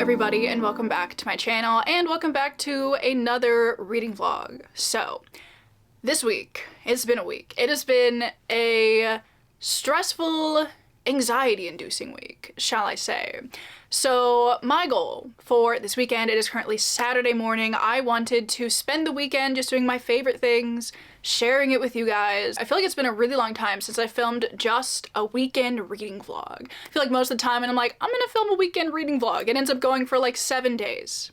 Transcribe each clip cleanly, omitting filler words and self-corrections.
everybody, and welcome back to my channel, and welcome back to another reading vlog. So, this week, it's been a week. It has been a stressful, anxiety-inducing week, shall I say. So, my goal for this weekend, it is currently Saturday morning. I wanted to spend the weekend just doing my favorite things, sharing it with you guys. I feel like it's been a really long time since I filmed just a weekend reading vlog. I feel like most of the time, and I'm like, I'm gonna film a weekend reading vlog. It ends up going for like 7 days.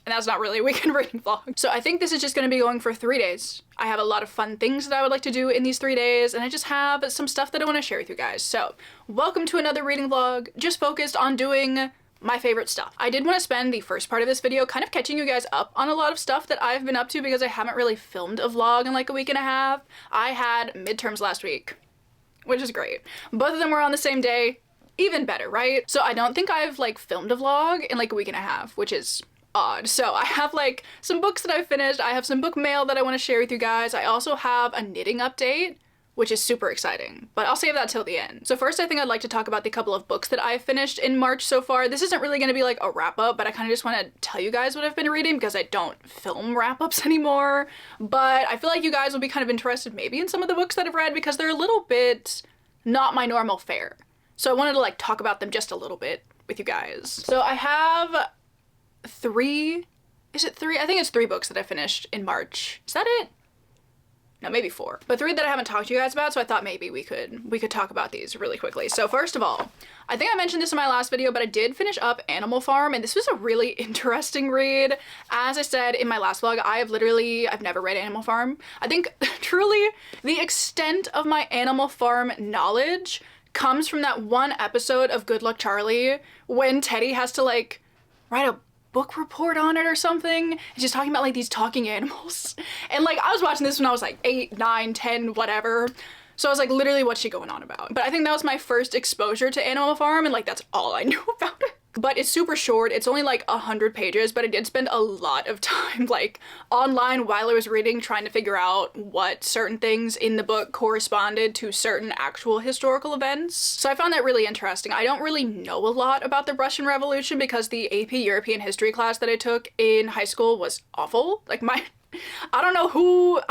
And that's not really a weekend reading vlog. So I think this is just gonna be going for 3 days. I have a lot of fun things that I would like to do in these 3 days, and I just have some stuff that I wanna share with you guys. So, welcome to another reading vlog, just focused on doing my favorite stuff. I did want to spend the first part of this video kind of catching you guys up on a lot of stuff that I've been up to because I haven't really filmed a vlog in like a week and a half. I had midterms last week, which is great. Both of them were on the same day, even better, right? So I don't think I've like filmed a vlog in like a week and a half, which is odd. So I have like some books that I've finished. I have some book mail that I want to share with you guys. I also have a knitting update, which is super exciting, but I'll save that till the end. So first, I think I'd like to talk about the couple of books that I've finished in March so far. This isn't really gonna be like a wrap up, but I kind of just want to tell you guys what I've been reading because I don't film wrap ups anymore. But I feel like you guys will be kind of interested maybe in some of the books that I've read because they're a little bit not my normal fare. So I wanted to like talk about them just a little bit with you guys. So I have three, is it three? I think it's 3 books that I finished in March. Is that it? No, maybe 4. But 3 that I haven't talked to you guys about, so I thought maybe we could talk about these really quickly. So first of all, I think I mentioned this in my last video, but I did finish up Animal Farm, and this was a really interesting read. As I said in my last vlog, I've never read Animal Farm. I think truly the extent of my Animal Farm knowledge comes from that one episode of Good Luck Charlie when Teddy has to like write a book report on it or something, and she's talking about like these talking animals. And like I was watching this when I was like 8, 9, 10, whatever. So I was like, literally, what's she going on about? But I think that was my first exposure to Animal Farm, and like that's all I knew about it. But it's super short. It's only like 100 pages, but I did spend a lot of time like online while I was reading trying to figure out what certain things in the book corresponded to certain actual historical events. So I found that really interesting. I don't really know a lot about the Russian Revolution because the AP European history class that I took in high school was awful. Like I don't know who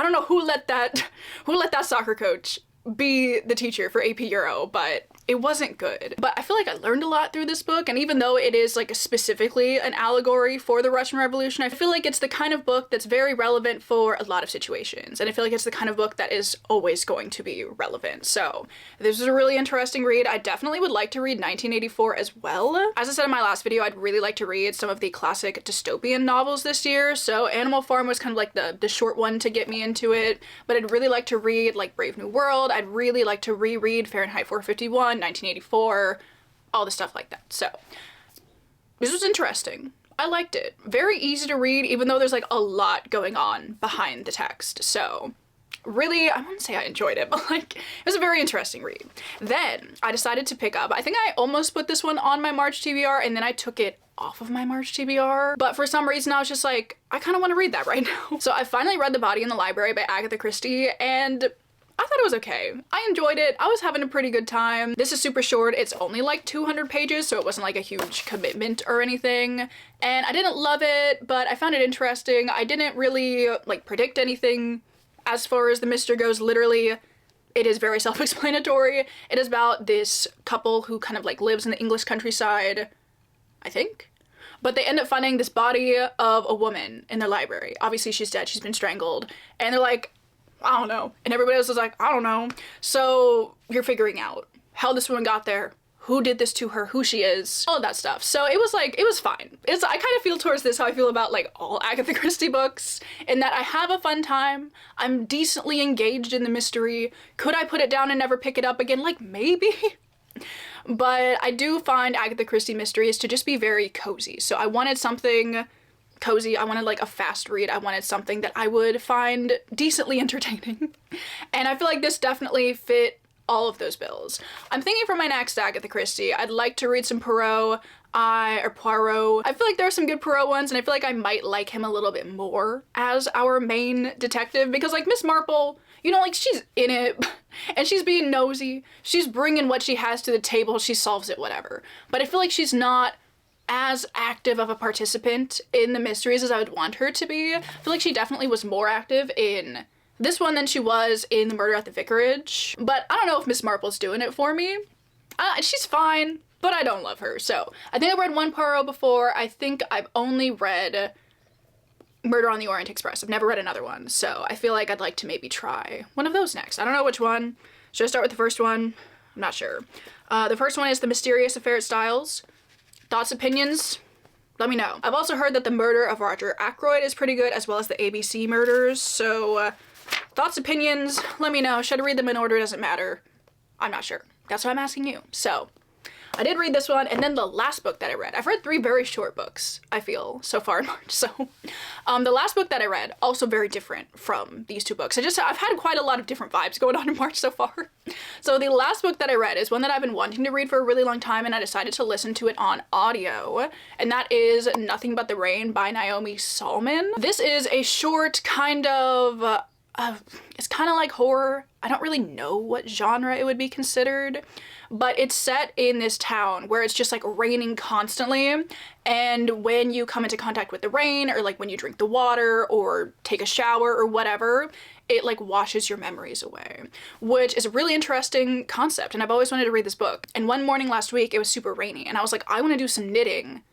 let that soccer coach be the teacher for AP Euro, but it wasn't good. But I feel like I learned a lot through this book, and even though it is like specifically an allegory for the Russian Revolution, I feel like it's the kind of book that's very relevant for a lot of situations, and I feel like it's the kind of book that is always going to be relevant. So this was a really interesting read. I definitely would like to read 1984 as well. As I said in my last video, I'd really like to read some of the classic dystopian novels this year, so Animal Farm was kind of like the short one to get me into it, but I'd really like to read like Brave New World. I'd really like to reread Fahrenheit 451, 1984, all the stuff like that. So this was interesting. I liked it. Very easy to read, even though there's like a lot going on behind the text. So really, I wouldn't say I enjoyed it, but like it was a very interesting read. Then I decided to pick up, I think I almost put this one on my March TBR and then I took it off of my March TBR, but for some reason I was just like, I kind of want to read that right now. So I finally read The Body in the Library by Agatha Christie, and I thought it was okay. I enjoyed it. I was having a pretty good time. This is super short. It's only like 200 pages, so it wasn't like a huge commitment or anything. And I didn't love it, but I found it interesting. I didn't really like predict anything as far as the mystery goes. Literally, it is very self-explanatory. It is about this couple who kind of like lives in the English countryside, I think. But they end up finding this body of a woman in their library. Obviously, she's dead. She's been strangled. And they're like, I don't know. And everybody else is like, I don't know. So you're figuring out how this woman got there, who did this to her, who she is, all of that stuff. So it was like, it was fine. I kind of feel towards this how I feel about like all Agatha Christie books, in that I have a fun time. I'm decently engaged in the mystery. Could I put it down and never pick it up again? Like maybe. But I do find Agatha Christie mysteries to just be very cozy. So I wanted something cozy. I wanted like a fast read. I wanted something that I would find decently entertaining. And I feel like this definitely fit all of those bills. I'm thinking for my next Agatha Christie, I'd like to read some Poirot. I feel like there are some good Poirot ones, and I feel like I might like him a little bit more as our main detective, because like Miss Marple, you know, like she's in it and she's being nosy. She's bringing what she has to the table. She solves it, whatever. But I feel like she's not as active of a participant in the mysteries as I would want her to be. I feel like she definitely was more active in this one than she was in The Murder at the Vicarage. But I don't know if Miss Marple's doing it for me. She's fine, but I don't love her. So I think I've read one Poirot before. I think I've only read Murder on the Orient Express. I've never read another one. So I feel like I'd like to maybe try one of those next. I don't know which one. Should I start with the first one? I'm not sure. The first one is The Mysterious Affair at Styles. Thoughts, opinions? Let me know. I've also heard that The Murder of Roger Ackroyd is pretty good, as well as the ABC murders. So thoughts, opinions, let me know. Should I read them in order? Doesn't matter. I'm not sure. That's why I'm asking you. So I did read this one, and then the last book that I read. I've read 3 very short books, I feel, so far in March. So the last book that I read, also very different from these 2 books. I've had quite a lot of different vibes going on in March so far. So the last book that I read is one that I've been wanting to read for a really long time, and I decided to listen to it on audio, and that is Nothing But the Rain by Naomi Salmon. This is a short kind of, it's kind of like horror. I don't really know what genre it would be considered, but it's set in this town where it's just like raining constantly, and when you come into contact with the rain, or like when you drink the water or take a shower or whatever, it like washes your memories away, which is a really interesting concept, and I've always wanted to read this book. And one morning last week it was super rainy, and I was like, I want to do some knitting,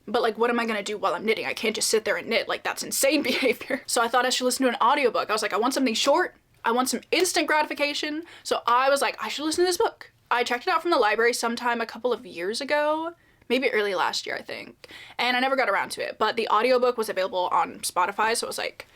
but like, what am I gonna do while I'm knitting? I can't just sit there and knit, like that's insane behavior. So I thought I should listen to an audiobook. I was like, I want something short, I want some instant gratification, so I was like, I should listen to this book. I checked it out from the library sometime a couple of years ago, maybe early last year, I think, and I never got around to it, but the audiobook was available on Spotify, so it was like,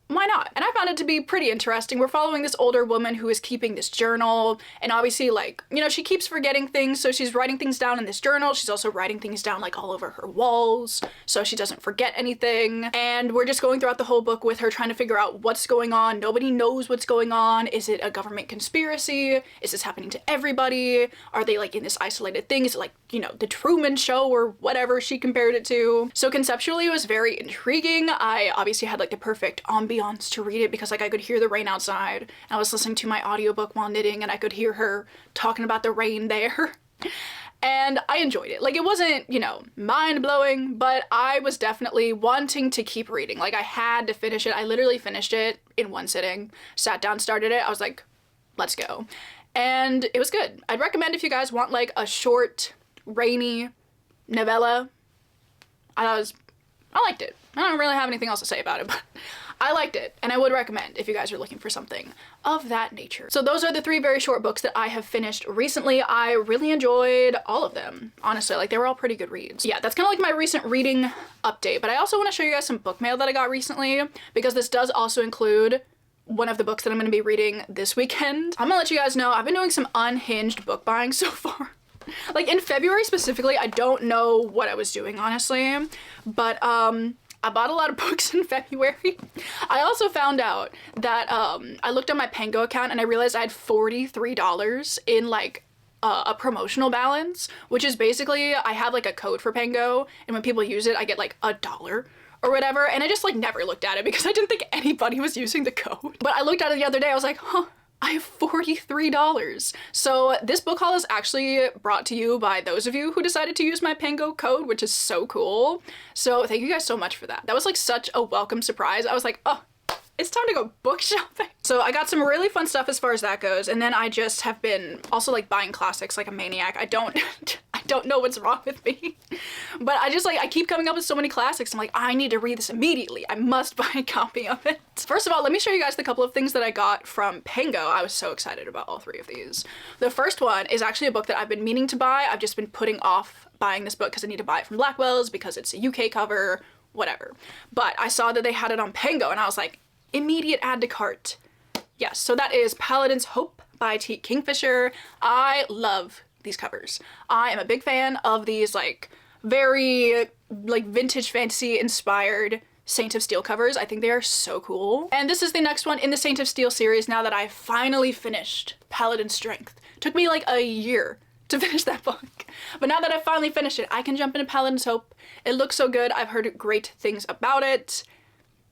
why not? And I found it to be pretty interesting. We're following this older woman who is keeping this journal, and obviously, like, you know, she keeps forgetting things, so she's writing things down in this journal. She's also writing things down like all over her walls so she doesn't forget anything. And we're just going throughout the whole book with her trying to figure out what's going on. Nobody knows what's going on. Is it a government conspiracy? Is this happening to everybody? Are they like in this isolated thing? Is it like, you know, the Truman Show or whatever she compared it to? So conceptually it was very intriguing. I obviously had like the perfect ambiance to read it because like I could hear the rain outside, and I was listening to my audiobook while knitting, and I could hear her talking about the rain there. And I enjoyed it. Like, it wasn't, you know, mind-blowing, but I was definitely wanting to keep reading. Like, I had to finish it. I literally finished it in one sitting, sat down, started it. I was like, let's go. And it was good. I'd recommend if you guys want like a short, rainy novella. I liked it. I don't really have anything else to say about it, but I liked it, and I would recommend if you guys are looking for something of that nature. So those are the 3 very short books that I have finished recently. I really enjoyed all of them, honestly. Like, they were all pretty good reads. Yeah, that's kind of like my recent reading update, but I also want to show you guys some book mail that I got recently, because this does also include one of the books that I'm going to be reading this weekend. I'm gonna let you guys know, I've been doing some unhinged book buying so far. Like, in February specifically, I don't know what I was doing, honestly, but I bought a lot of books in February. I also found out that I looked on my Pango account and I realized I had $43 in like a promotional balance, which is basically, I have like a code for Pango, and when people use it, I get like $1 or whatever, and I just like never looked at it because I didn't think anybody was using the code. But I looked at it the other day, I was like, huh, I have $43. So this book haul is actually brought to you by those of you who decided to use my Pango code, which is so cool. So thank you guys so much for that. That was like such a welcome surprise. I was like, oh, it's time to go book shopping. So I got some really fun stuff as far as that goes. And then I just have been also like buying classics like a maniac. I don't know what's wrong with me, but I keep coming up with so many classics. I'm like, I need to read this immediately. I must buy a copy of it. First of all, let me show you guys the couple of things that I got from Pango. I was so excited about all 3 of these. The first one is actually a book that I've been meaning to buy. I've just been putting off buying this book because I need to buy it from Blackwell's because it's a UK cover, whatever. But I saw that they had it on Pango and I was like, immediate add to cart. Yes, so that is Paladin's Hope by T. Kingfisher. I love these covers. I am a big fan of these like very like vintage fantasy inspired Saint of Steel covers. I think they are so cool. And this is the next one in the Saint of Steel series now that I finally finished Paladin's Strength. Took me like a year to finish that book. But now that I've finally finished it, I can jump into Paladin's Hope. It looks so good. I've heard great things about it,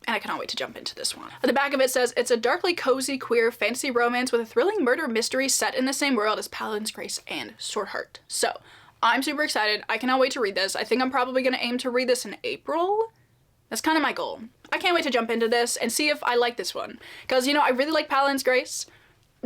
and I cannot wait to jump into this one. At the back of it says, it's a darkly cozy queer fantasy romance with a thrilling murder mystery set in the same world as Paladin's Grace and Swordheart. So I'm super excited. I cannot wait to read this. I think I'm probably gonna aim to read this in April. That's kind of my goal. I can't wait to jump into this and see if I like this one. Because, you know, I really like Paladin's Grace.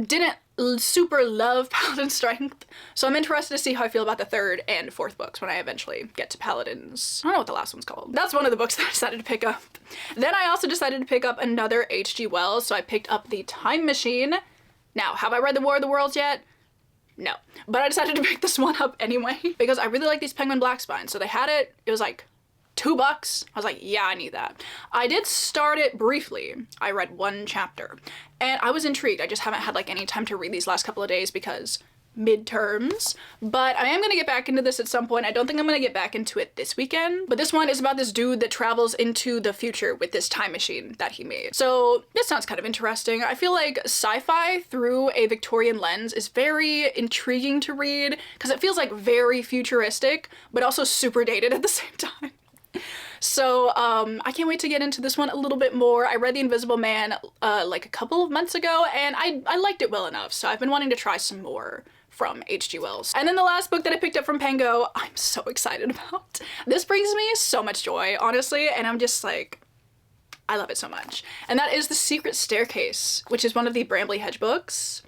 Didn't super love Paladin's Strength. So I'm interested to see how I feel about the third and fourth books when I eventually get to Paladin's. I don't know what the last one's called. That's one of the books that I decided to pick up. Then I also decided to pick up another H.G. Wells. So I picked up The Time Machine. Now, have I read The War of the Worlds yet? No. But I decided to pick this one up anyway. Because I really like these Penguin Black Spines. So they had it. It was like $2. I was like, yeah, I need that. I did start it briefly. I read one chapter and I was intrigued. I just haven't had like any time to read these last couple of days because midterms, but I am gonna get back into this at some point. I don't think I'm gonna get back into it this weekend, but this one is about this dude that travels into the future with this time machine that he made. So this sounds kind of interesting. I feel like sci-fi through a Victorian lens is very intriguing to read because it feels like very futuristic, but also super dated at the same time. So I can't wait to get into this one a little bit more. I read The Invisible Man like a couple of months ago and I liked it well enough, so I've been wanting to try some more from H.G. Wells. And then the last book that I picked up from Pango, I'm so excited about. This brings me so much joy, honestly, and I'm just like, I love it so much. And that is The Secret Staircase, which is one of the Brambley Hedge books.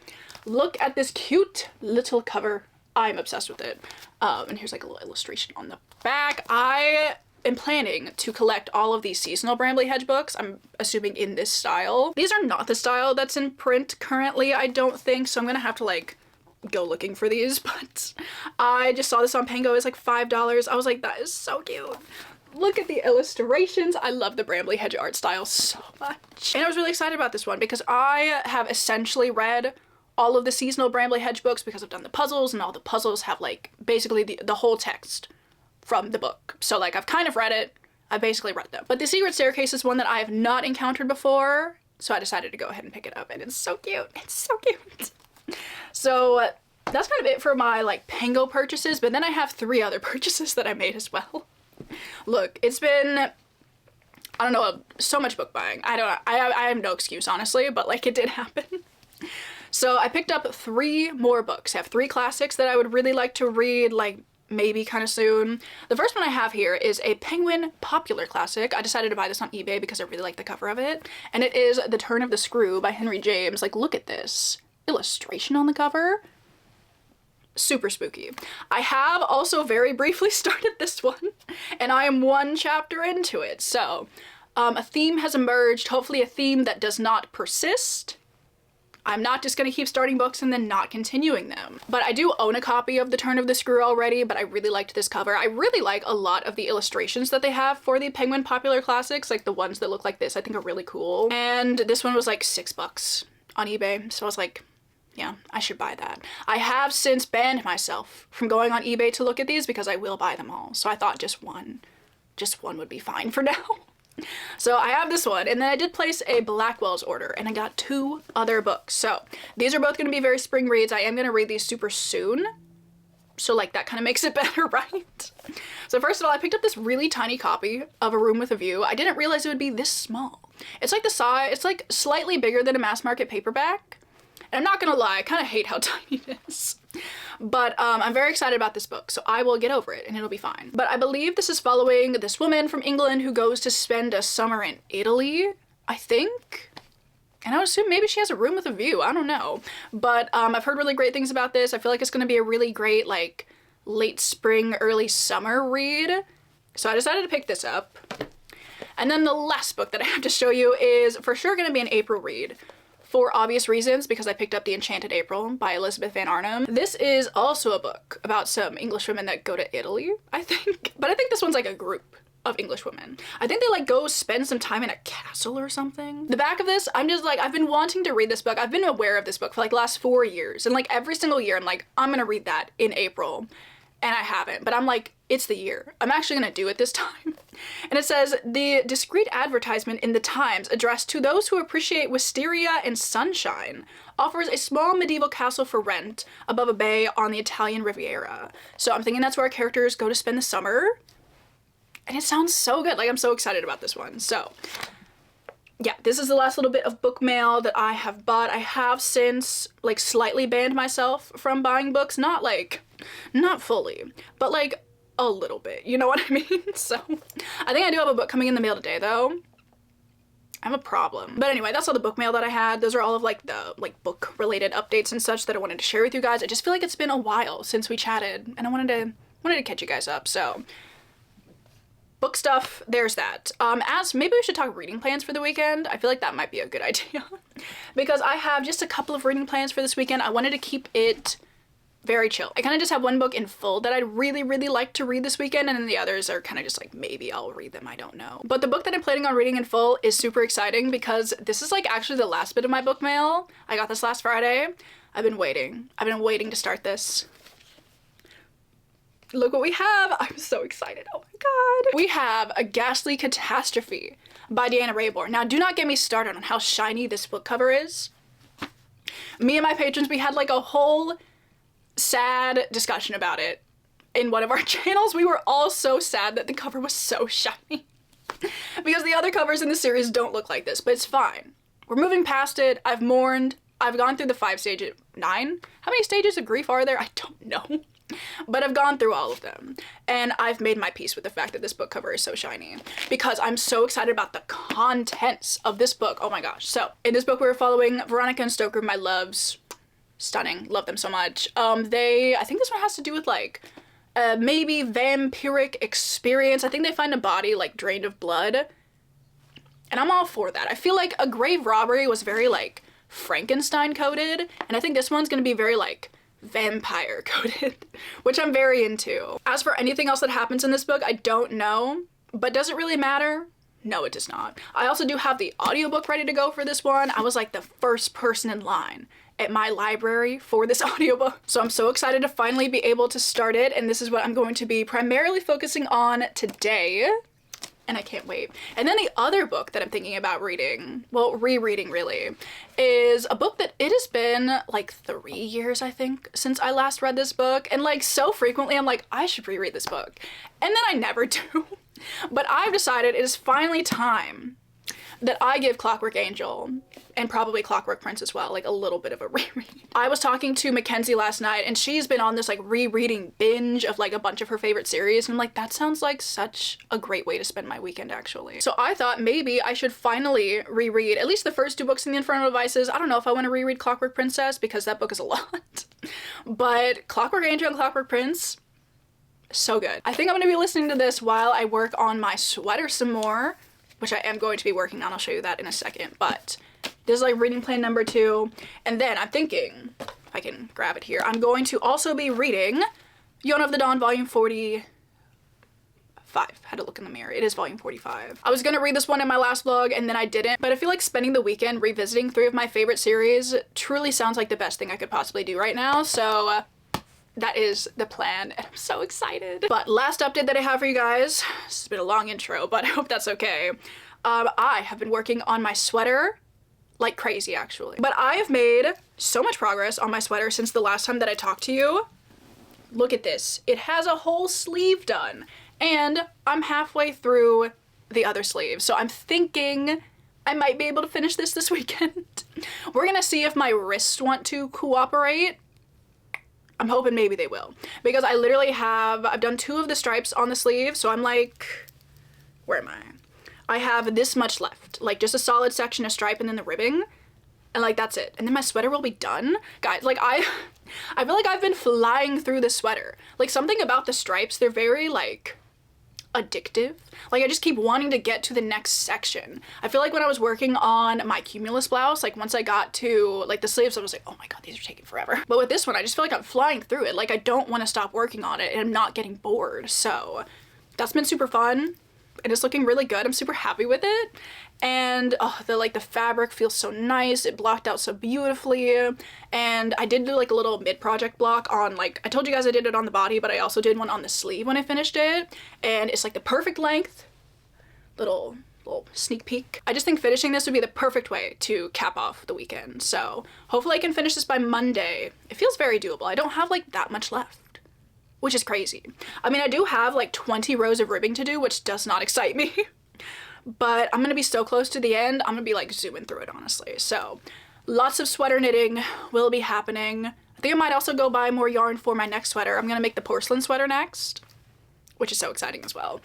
Look at this cute little cover. I'm obsessed with it. And here's like a little illustration on the back. I am planning to collect all of these seasonal Brambley Hedge books, I'm assuming in this style. These are not the style that's in print currently, I don't think, so I'm gonna have to like go looking for these, but I just saw this on Pango. It's like $5. I was like, that is so cute. Look at the illustrations. I love the Brambley Hedge art style so much. And I was really excited about this one because I have essentially read all of the seasonal Brambley Hedge books because I've done the puzzles, and all the puzzles have like basically the whole text from the book. So like I've kind of read it, I basically read them. But The Secret Staircase is one that I have not encountered before, so I decided to go ahead and pick it up, and it's so cute. It's so cute. So that's kind of it for my like Pango purchases, but then I have 3 other purchases that I made as well. Look, it's been, I don't know, so much book buying. I have no excuse, honestly, but like it did happen. So I picked up 3 more books. I have 3 classics that I would really like to read, like maybe kind of soon. The first one I have here is a Penguin popular classic. I decided to buy this on eBay because I really like the cover of it. And it is The Turn of the Screw by Henry James. Like, look at this illustration on the cover. Super spooky. I have also very briefly started this one, and I am 1 chapter into it. So a theme has emerged, hopefully a theme that does not persist. I'm not just gonna keep starting books and then not continuing them. But I do own a copy of The Turn of the Screw already, but I really liked this cover. I really like a lot of the illustrations that they have for the Penguin popular classics, like the ones that look like this I think are really cool. And this one was like $6 on eBay, so I was like, yeah, I should buy that. I have since banned myself from going on eBay to look at these because I will buy them all. So I thought just one would be fine for now. So I have this one, and then I did place a Blackwell's order, and I got 2 other books. So these are both going to be very spring reads. I am going to read these super soon. So like that kind of makes it better, right? So first of all, I picked up this really tiny copy of A Room with a View. I didn't realize it would be this small. It's like the size, it's like slightly bigger than a mass market paperback. And I'm not gonna lie, I kind of hate how tiny it is. But I'm very excited about this book, so I will get over it and it'll be fine. But I believe this is following this woman from England who goes to spend a summer in Italy, I think? And I would assume maybe she has a room with a view, I don't know. But I've heard really great things about this. I feel like it's gonna be a really great, like, late spring, early summer read. So I decided to pick this up. And then the last book that I have to show you is for sure gonna be an April read. For obvious reasons, because I picked up The Enchanted April by Elizabeth Van Arnhem. This is also a book about some English women that go to Italy, I think. But I think this one's like a group of English women. I think they like go spend some time in a castle or something. The back of this, I'm just like, I've been wanting to read this book. I've been aware of this book for like the last 4 years. And like every single year, I'm like, I'm gonna read that in April. And I haven't, but I'm like, it's the year. I'm actually gonna do it this time. And it says, the discreet advertisement in the Times addressed to those who appreciate wisteria and sunshine offers a small medieval castle for rent above a bay on the Italian Riviera. So I'm thinking that's where our characters go to spend the summer. And it sounds so good. Like, I'm so excited about this one. So yeah, this is the last little bit of book mail that I have bought. I have since like slightly banned myself from buying books, not like Not fully, but like a little bit, you know what I mean? So I think I do have a book coming in the mail today though. I have a problem. But anyway, that's all the book mail that I had. Those are all of like the book related updates and such that I wanted to share with you guys. I just feel like it's been a while since we chatted and I wanted to catch you guys up. So book stuff, there's that. As maybe we should talk reading plans for the weekend. I feel like that might be a good idea because I have just a couple of reading plans for this weekend. I wanted to keep it very chill. I kind of just have one book in full that I'd really like to read this weekend, and then the others are kind of just like maybe I'll read them, I don't know. But the book that I'm planning on reading in full is super exciting because this is like actually the last bit of my book mail. I got this last Friday. I've been waiting to start this. Look what we have. I'm so excited. Oh my god. We have A Ghastly Catastrophe by Deanna Raybourn. Now do not get me started on how shiny this book cover is. Me and my patrons, we had like a whole sad discussion about it in one of our channels. We were all so sad that the cover was so shiny because the other covers in the series don't look like this, but it's fine. We're moving past it. I've mourned. I've gone through the 5 stages, 9? How many stages of grief are there? I don't know. But I've gone through all of them and I've made my peace with the fact that this book cover is so shiny because I'm so excited about the contents of this book. Oh my gosh. So in this book, we were following Veronica and Stoker, my loves. Stunning. Love them so much. I think this one has to do with like maybe vampiric experience. I think they find a body like drained of blood. And I'm all for that. I feel like A Grave Robbery was very like Frankenstein coded. And I think this one's gonna be very like vampire coded, which I'm very into. As for anything else that happens in this book, I don't know. But does it really matter? No, it does not. I also do have the audiobook ready to go for this one. I was like the first person in line at my library for this audiobook. So I'm so excited to finally be able to start it, and this is what I'm going to be primarily focusing on today. And I can't wait. And then the other book that I'm thinking about reading, well, rereading really, is a book that it has been like 3 years, I think, since I last read this book. And like so frequently I'm like, I should reread this book. And then I never do. But I've decided it is finally time that I give Clockwork Angel, and probably Clockwork Prince as well, like a little bit of a reread. I was talking to Mackenzie last night and she's been on this like rereading binge of like a bunch of her favorite series, and I'm like, that sounds like such a great way to spend my weekend actually. So I thought maybe I should finally reread at least the first 2 books in the Infernal Devices. I don't know if I want to reread Clockwork Princess because that book is a lot. But Clockwork Angel and Clockwork Prince, so good. I think I'm gonna be listening to this while I work on my sweater some more, which I am going to be working on. I'll show you that in a second. But this is like reading plan number 2. And then I'm thinking, if I can grab it here, I'm going to also be reading Yona of the Dawn, volume 45. Had to look in the mirror. It is volume 45. I was gonna read this one in my last vlog and then I didn't, but I feel like spending the weekend revisiting 3 of my favorite series truly sounds like the best thing I could possibly do right now. So that is the plan and I'm so excited. But last update that I have for you guys, this has been a long intro, but I hope that's okay. I have been working on my sweater like crazy actually. But I have made so much progress on my sweater since the last time that I talked to you. Look at this. It has a whole sleeve done and I'm halfway through the other sleeve. So I'm thinking I might be able to finish this weekend. We're gonna see if my wrists want to cooperate. I'm hoping maybe they will, because I literally I've done 2 of the stripes on the sleeve, so I'm like, where am I? I have this much left, like just a solid section of stripe and then the ribbing, and like that's it. And then my sweater will be done. Guys, like I feel like I've been flying through the sweater. Like something about the stripes, they're very like addictive. Like I just keep wanting to get to the next section. I feel like when I was working on my Cumulus blouse, like once I got to like the sleeves, I was like, oh my god, these are taking forever. But with this one, I just feel like I'm flying through it. Like I don't want to stop working on it and I'm not getting bored. So that's been super fun. It is looking really good. I'm super happy with it. And oh, the fabric feels so nice. It blocked out so beautifully. And I did do like a little mid-project block on, like, I told you guys I did it on the body, but I also did one on the sleeve when I finished it. And it's like the perfect length. Little sneak peek. I just think finishing this would be the perfect way to cap off the weekend. So hopefully I can finish this by Monday. It feels very doable. I don't have like that much left, which is crazy. I mean, I do have like 20 rows of ribbing to do, which does not excite me. But I'm gonna be so close to the end, I'm gonna be like zooming through it, honestly. So lots of sweater knitting will be happening. I think I might also go buy more yarn for my next sweater. I'm gonna make the porcelain sweater next, which is so exciting as well.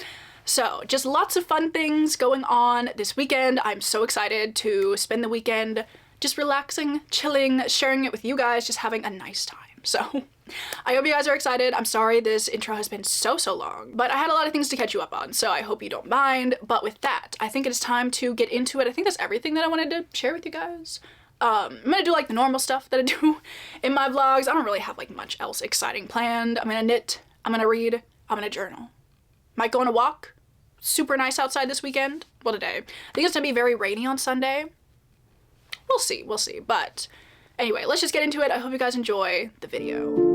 So just lots of fun things going on this weekend. I'm so excited to spend the weekend just relaxing, chilling, sharing it with you guys, just having a nice time. So I hope you guys are excited. I'm sorry this intro has been so long, but I had a lot of things to catch you up on, so I hope you don't mind. But with that, I think it is time to get into it. I think that's everything that I wanted to share with you guys. I'm gonna do like the normal stuff that I do in my vlogs. I don't really have like much else exciting planned. I'm gonna knit, I'm gonna read, I'm gonna journal. Might go on a walk. Super nice outside this weekend. Well, today. I think it's gonna be very rainy on Sunday. We'll see, we'll see. But anyway, let's just get into it. I hope you guys enjoy the video.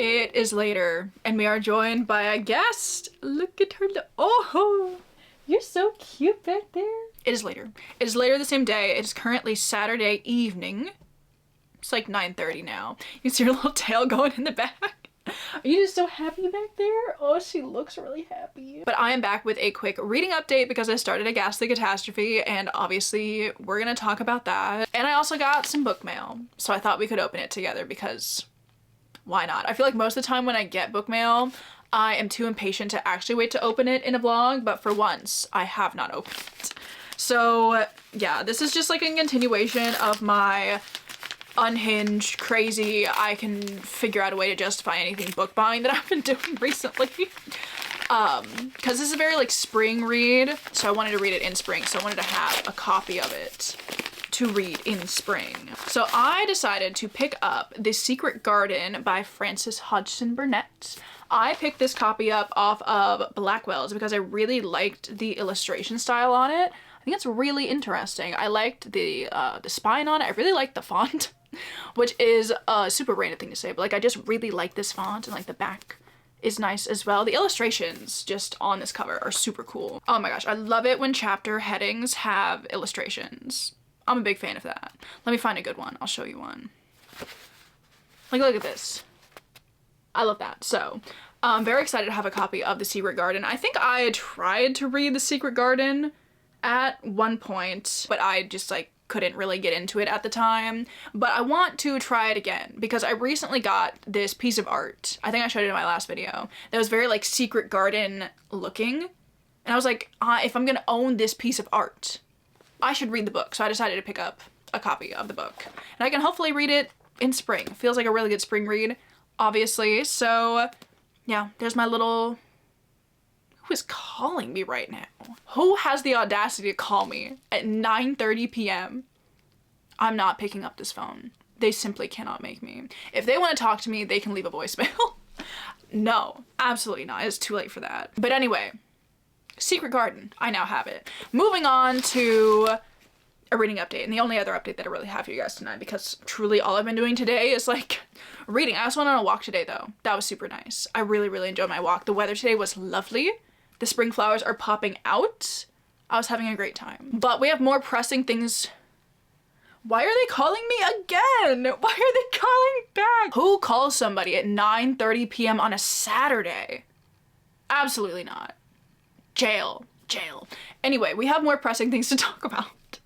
It is later, and we are joined by a guest. Look at her. Oh, you're so cute back there. It is later. It is later the same day. It is currently Saturday evening. It's like 9:30 now. You see her little tail going in the back. Are you just so happy back there? Oh, she looks really happy. But I am back with a quick reading update because I started A Ghastly Catastrophe, and obviously we're gonna talk about that. And I also got some book mail, so I thought we could open it together because why not? I feel like most of the time when I get book mail, I am too impatient to actually wait to open it in a vlog, but for once, I have not opened it. So yeah, this is just like a continuation of my unhinged, crazy, I can figure out a way to justify anything book buying that I've been doing recently. Because this is a very like spring read, so I wanted to read it in spring, so I wanted to have a copy of it to read in spring. So I decided to pick up The Secret Garden by Frances Hodgson Burnett. I picked this copy up off of Blackwell's because I really liked the illustration style on it. I think it's really interesting. I liked the spine on it. I really liked the font, which is a super random thing to say, but like I just really like this font, and like the back is nice as well. The illustrations just on this cover are super cool. Oh my gosh, I love it when chapter headings have illustrations. I'm a big fan of that. Let me find a good one. I'll show you one. Like, look at this. I love that. So, I'm very excited to have a copy of The Secret Garden. I think I tried to read The Secret Garden at one point, but I just like couldn't really get into it at the time. But I want to try it again because I recently got this piece of art. I think I showed it in my last video. That was very like Secret Garden looking. And I was like, if I'm gonna own this piece of art, I should read the book. So I decided to pick up a copy of the book. And I can hopefully read it in spring. Feels like a really good spring read, obviously. So yeah, there's my little Who is calling me right now? Who has the audacity to call me at 9:30 p.m.? I'm not picking up this phone. They simply cannot make me. If they want to talk to me, they can leave a voicemail. No, absolutely not. It's too late for that. But anyway, Secret Garden. I now have it. Moving on to a reading update, and the only other update that I really have for you guys tonight, because truly all I've been doing today is like reading. I also went on a walk today though. That was super nice. I really enjoyed my walk. The weather today was lovely. The spring flowers are popping out. I was having a great time. But we have more pressing things. Why are they calling me again? Why are they calling back? Who calls somebody at 9:30 p.m. on a Saturday? Absolutely not. Jail. Anyway, we have more pressing things to talk about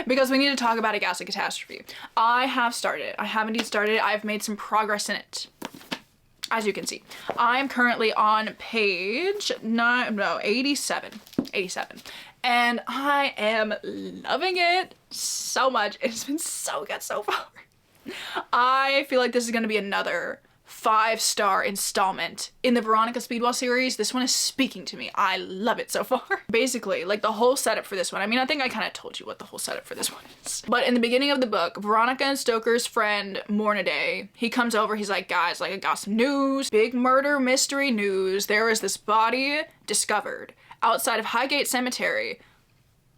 because we need to talk about A Ghastly Catastrophe. I have started. I have indeed started. I've made some progress in it. As you can see, I'm currently on page 87. And I am loving it so much. It's been so good so far. I feel like this is going to be another 5-star installment in the Veronica Speedwell series. This one is speaking to me. I love it so far. Basically, like the whole setup for this one. I mean, I think I kind of told you what the whole setup for this one is. But in the beginning of the book, Veronica and Stoker's friend, Mornaday, he comes over. He's like, guys, like I got some news. Big murder mystery news. There is this body discovered outside of Highgate Cemetery.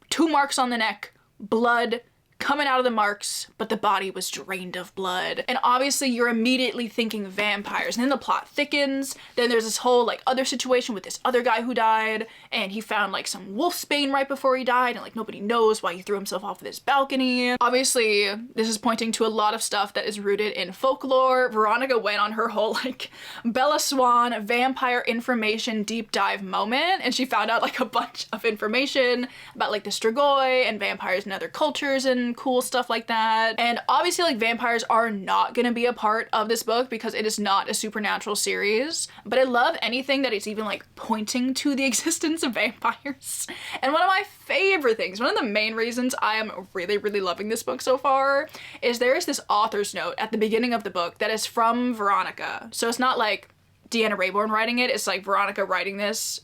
2 marks on the neck, blood coming out of the marks, but the body was drained of blood. And obviously you're immediately thinking vampires, and then the plot thickens. Then there's this whole like other situation with this other guy who died, and he found like some wolfsbane right before he died, and like nobody knows why he threw himself off of this balcony. Obviously this is pointing to a lot of stuff that is rooted in folklore. Veronica went on her whole like Bella Swan vampire information deep dive moment, and she found out like a bunch of information about like the Strigoi and vampires in other cultures and cool stuff like that. And obviously like vampires are not gonna be a part of this book because it is not a supernatural series, but I love anything that is even like pointing to the existence of vampires. And one of my favorite things, one of the main reasons I am really loving this book so far is there is this author's note at the beginning of the book that is from Veronica. So it's not like Deanna Raybourn writing it, it's like Veronica writing this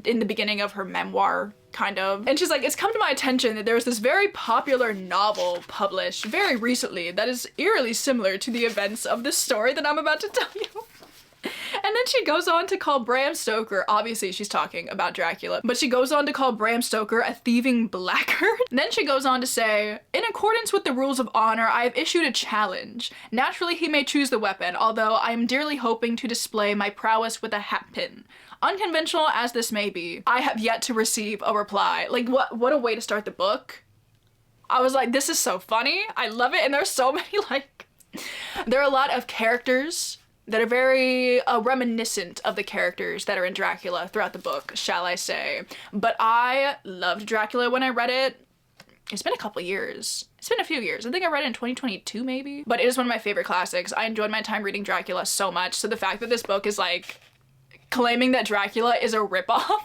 in the beginning of her memoir, kind of. And she's like, it's come to my attention that there's this very popular novel published very recently that is eerily similar to the events of this story that I'm about to tell you. And then she goes on to call Bram Stoker, obviously she's talking about Dracula, but she goes on to call Bram Stoker a thieving blackguard. Then she goes on to say, in accordance with the rules of honor, I have issued a challenge. Naturally, he may choose the weapon, although I am dearly hoping to display my prowess with a hat pin. Unconventional as this may be, I have yet to receive a reply. Like, what a way to start the book. I was like, this is so funny. I love it. And there's so many, like, there are a lot of characters that are very reminiscent of the characters that are in Dracula throughout the book, shall I say. But I loved Dracula when I read it. It's been a couple years. It's been a few years. I think I read it in 2022 maybe. But it is one of my favorite classics. I enjoyed my time reading Dracula so much. So the fact that this book is like claiming that Dracula is a ripoff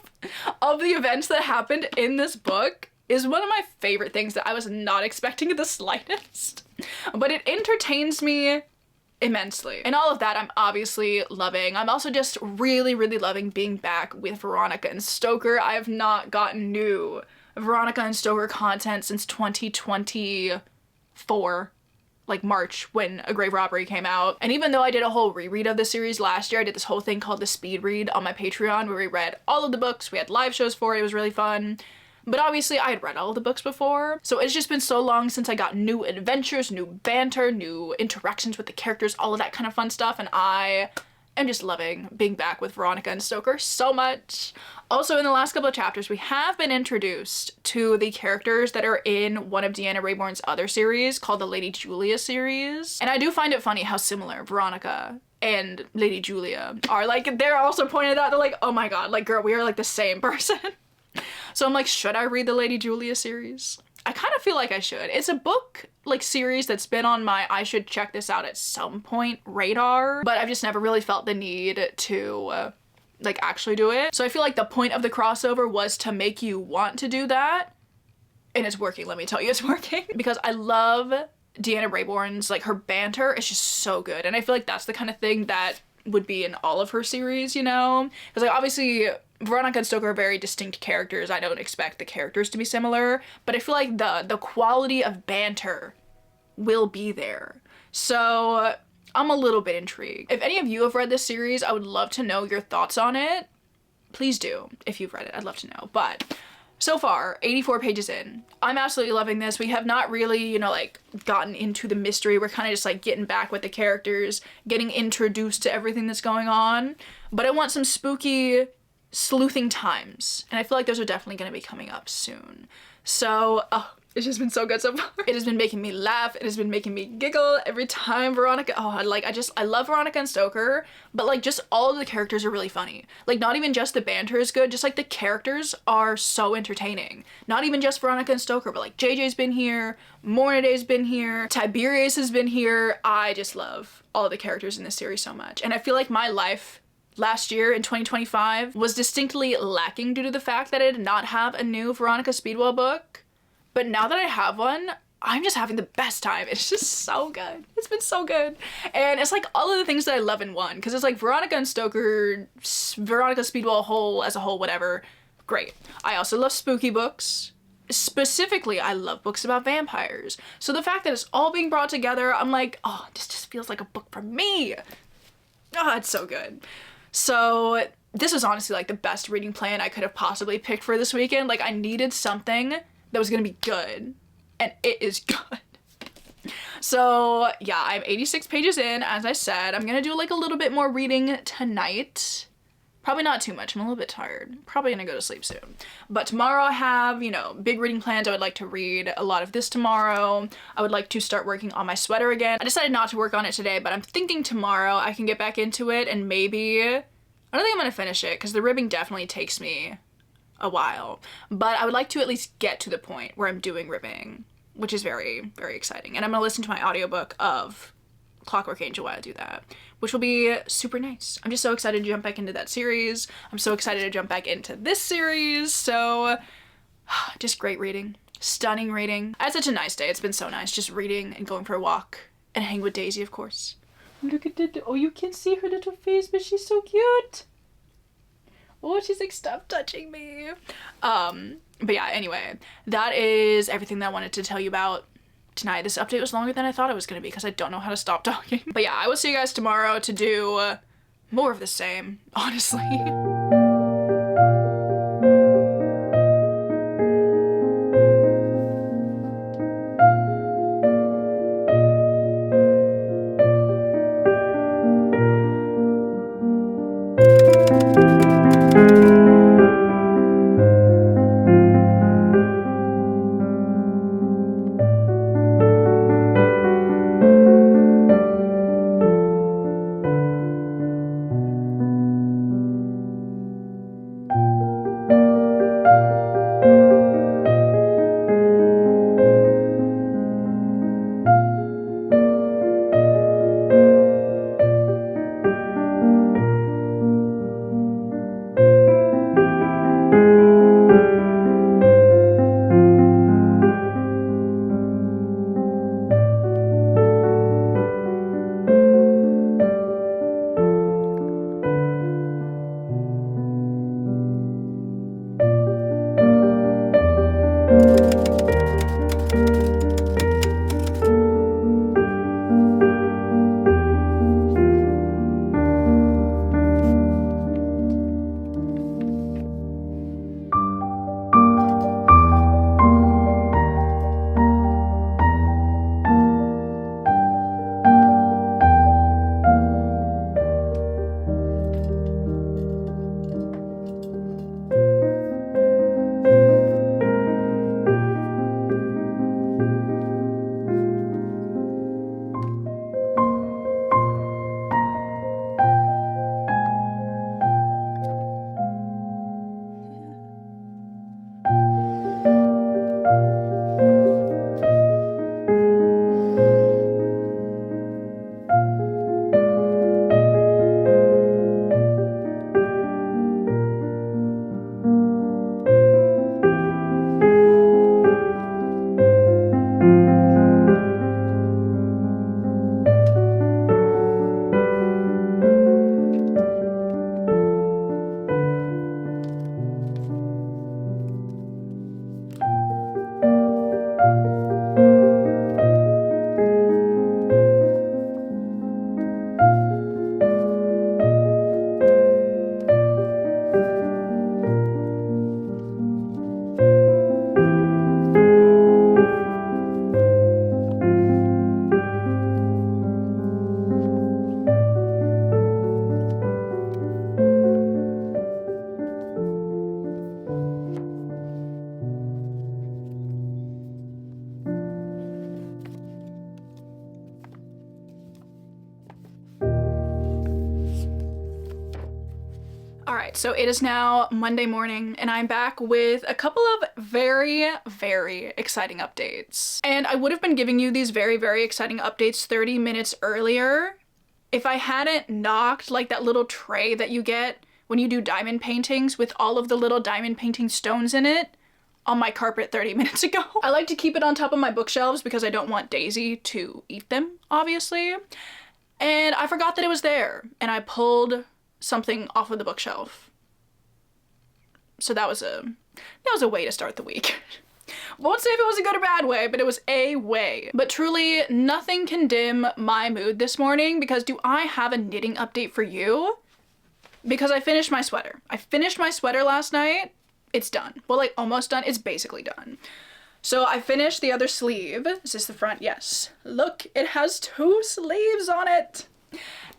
of the events that happened in this book is one of my favorite things that I was not expecting in the slightest. But it entertains me immensely. And all of that I'm obviously loving. I'm also just really loving being back with Veronica and Stoker. I have not gotten new Veronica and Stoker content since 2024. Like March, when A Grave Robbery came out. And even though I did a whole reread of the series last year, I did this whole thing called the speed read on my Patreon where we read all of the books. We had live shows for it. It was really fun. But obviously I had read all of the books before. So it's just been so long since I got new adventures, new banter, new interactions with the characters, all of that kind of fun stuff. And I am just loving being back with Veronica and Stoker so much. Also, in the last couple of chapters, we have been introduced to the characters that are in one of Deanna Raybourn's other series called the Lady Julia series. And I do find it funny how similar Veronica and Lady Julia are. Like, they're also pointed out, they're like, oh my god, like, girl, we are like the same person. So I'm like, should I read the Lady Julia series? I kind of feel like I should. It's a book, like, series that's been on my I should check this out at some point radar, but I've just never really felt the need to like actually do it. So I feel like the point of the crossover was to make you want to do that, and it's working. Let me tell you, it's working. Because I love Deanna Raybourn's, like, her banter is just so good, and I feel like that's the kind of thing that would be in all of her series, you know? Because like obviously Veronica and Stoker are very distinct characters. I don't expect the characters to be similar, but I feel like the quality of banter will be there. So I'm a little bit intrigued. If any of you have read this series, I would love to know your thoughts on it. Please do, if you've read it. I'd love to know. But so far, 84 pages in, I'm absolutely loving this. We have not really, you know, like, gotten into the mystery. We're kind of just, like, getting back with the characters, getting introduced to everything that's going on. But I want some spooky sleuthing times. And I feel like those are definitely going to be coming up soon. So, it's just been so good so far. It has been making me laugh. It has been making me giggle every time Veronica, I love Veronica and Stoker, but like just all of the characters are really funny. Like not even just the banter is good, just like the characters are so entertaining. Not even just Veronica and Stoker, but like JJ's been here, Morniday's been here, Tiberius has been here. I just love all of the characters in this series so much. And I feel like my life last year in 2025 was distinctly lacking due to the fact that I did not have a new Veronica Speedwell book. But now that I have one, I'm just having the best time. It's just so good. It's been so good. And it's like all of the things that I love in one. Because it's like Veronica and Stoker, Veronica Speedwell as a whole, whatever. Great. I also love spooky books. Specifically, I love books about vampires. So the fact that it's all being brought together, I'm like, oh, this just feels like a book for me. Oh, it's so good. So this was honestly like the best reading plan I could have possibly picked for this weekend. Like I needed something that was gonna be good, and it is good. So yeah, I'm 86 pages in, as I said. I'm gonna do like a little bit more reading tonight. Probably not too much, I'm a little bit tired. Probably gonna go to sleep soon. But tomorrow I have, you know, big reading plans. I would like to read a lot of this tomorrow. I would like to start working on my sweater again. I decided not to work on it today, but I'm thinking tomorrow I can get back into it and maybe, I don't think I'm gonna finish it because the ribbing definitely takes me a while, but I would like to at least get to the point where I'm doing ribbing, which is very, very exciting. And I'm gonna listen to my audiobook of Clockwork Angel while I do that, which will be super nice. I'm just so excited to jump back into that series. I'm so excited to jump back into this series. So just great reading, stunning reading. I had such a nice day. It's been so nice just reading and going for a walk and hanging with Daisy, of course. Look at that. Oh, you can see her little face, but she's so cute. Oh, she's like, stop touching me. But yeah, anyway, that is everything that I wanted to tell you about tonight. This update was longer than I thought it was going to be because I don't know how to stop talking. But yeah, I will see you guys tomorrow to do more of the same, honestly. Alright, so it is now Monday morning and I'm back with a couple of very, very exciting updates. And I would have been giving you these very, very exciting updates 30 minutes earlier if I hadn't knocked like that little tray that you get when you do diamond paintings with all of the little diamond painting stones in it on my carpet 30 minutes ago. I like to keep it on top of my bookshelves because I don't want Daisy to eat them, obviously. And I forgot that it was there and I pulled something off of the bookshelf. So that was a way to start the week. Won't say if it was a good or bad way, but it was a way. But truly, nothing can dim my mood this morning because do I have a knitting update for you? Because I finished my sweater. I finished my sweater last night. It's done. Well, like almost done. It's basically done. So I finished the other sleeve. Is this the front? Yes. Look, it has 2 sleeves on it.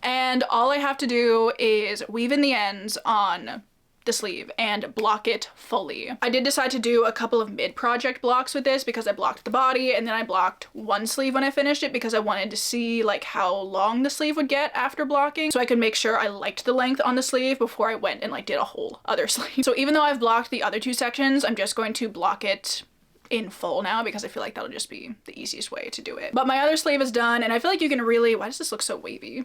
And all I have to do is weave in the ends on the sleeve and block it fully. I did decide to do a couple of mid-project blocks with this because I blocked the body and then I blocked one sleeve when I finished it because I wanted to see like how long the sleeve would get after blocking so I could make sure I liked the length on the sleeve before I went and like did a whole other sleeve. So even though I've blocked the other 2 sections, I'm just going to block it in full now because I feel like that'll just be the easiest way to do it. But my other sleeve is done and I feel like you can really, why does this look so wavy?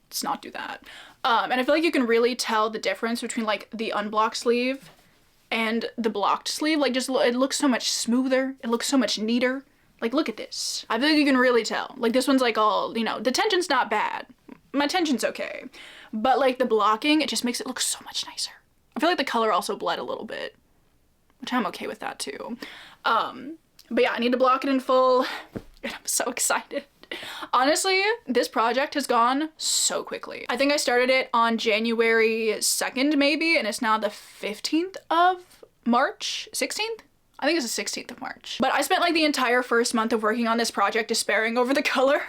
Let's not do that. And I feel like you can really tell the difference between like the unblocked sleeve and the blocked sleeve. Like just, it looks so much smoother. It looks so much neater. Like look at this. I feel like you can really tell. Like this one's like all, you know, the tension's not bad. My tension's okay. But like the blocking, it just makes it look so much nicer. I feel like the color also bled a little bit, which I'm okay with that too. But yeah, I need to block it in full and I'm so excited. Honestly, this project has gone so quickly. I think I started it on January 2nd maybe, and it's now the 15th of March? 16th? I think it's the 16th of March. But I spent like the entire first month of working on this project despairing over the color.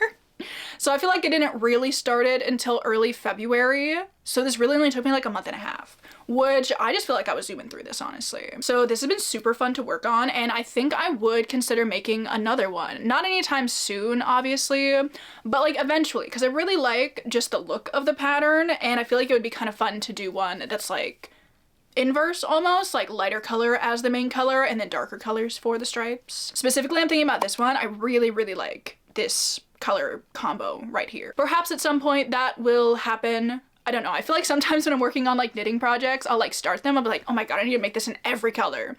So I feel like it didn't really start it until early February. So this really only took me like a month and a half, which I just feel like I was zooming through this, honestly. So this has been super fun to work on and I think I would consider making another one. Not anytime soon, obviously, but like eventually, because I really like just the look of the pattern and I feel like it would be kind of fun to do one that's like inverse almost, like lighter color as the main color and then darker colors for the stripes. Specifically, I'm thinking about this one. I really, really like this color combo right here. Perhaps at some point that will happen. I don't know. I feel like sometimes when I'm working on like knitting projects, I'll like start them. I'll be like, oh my God, I need to make this in every color.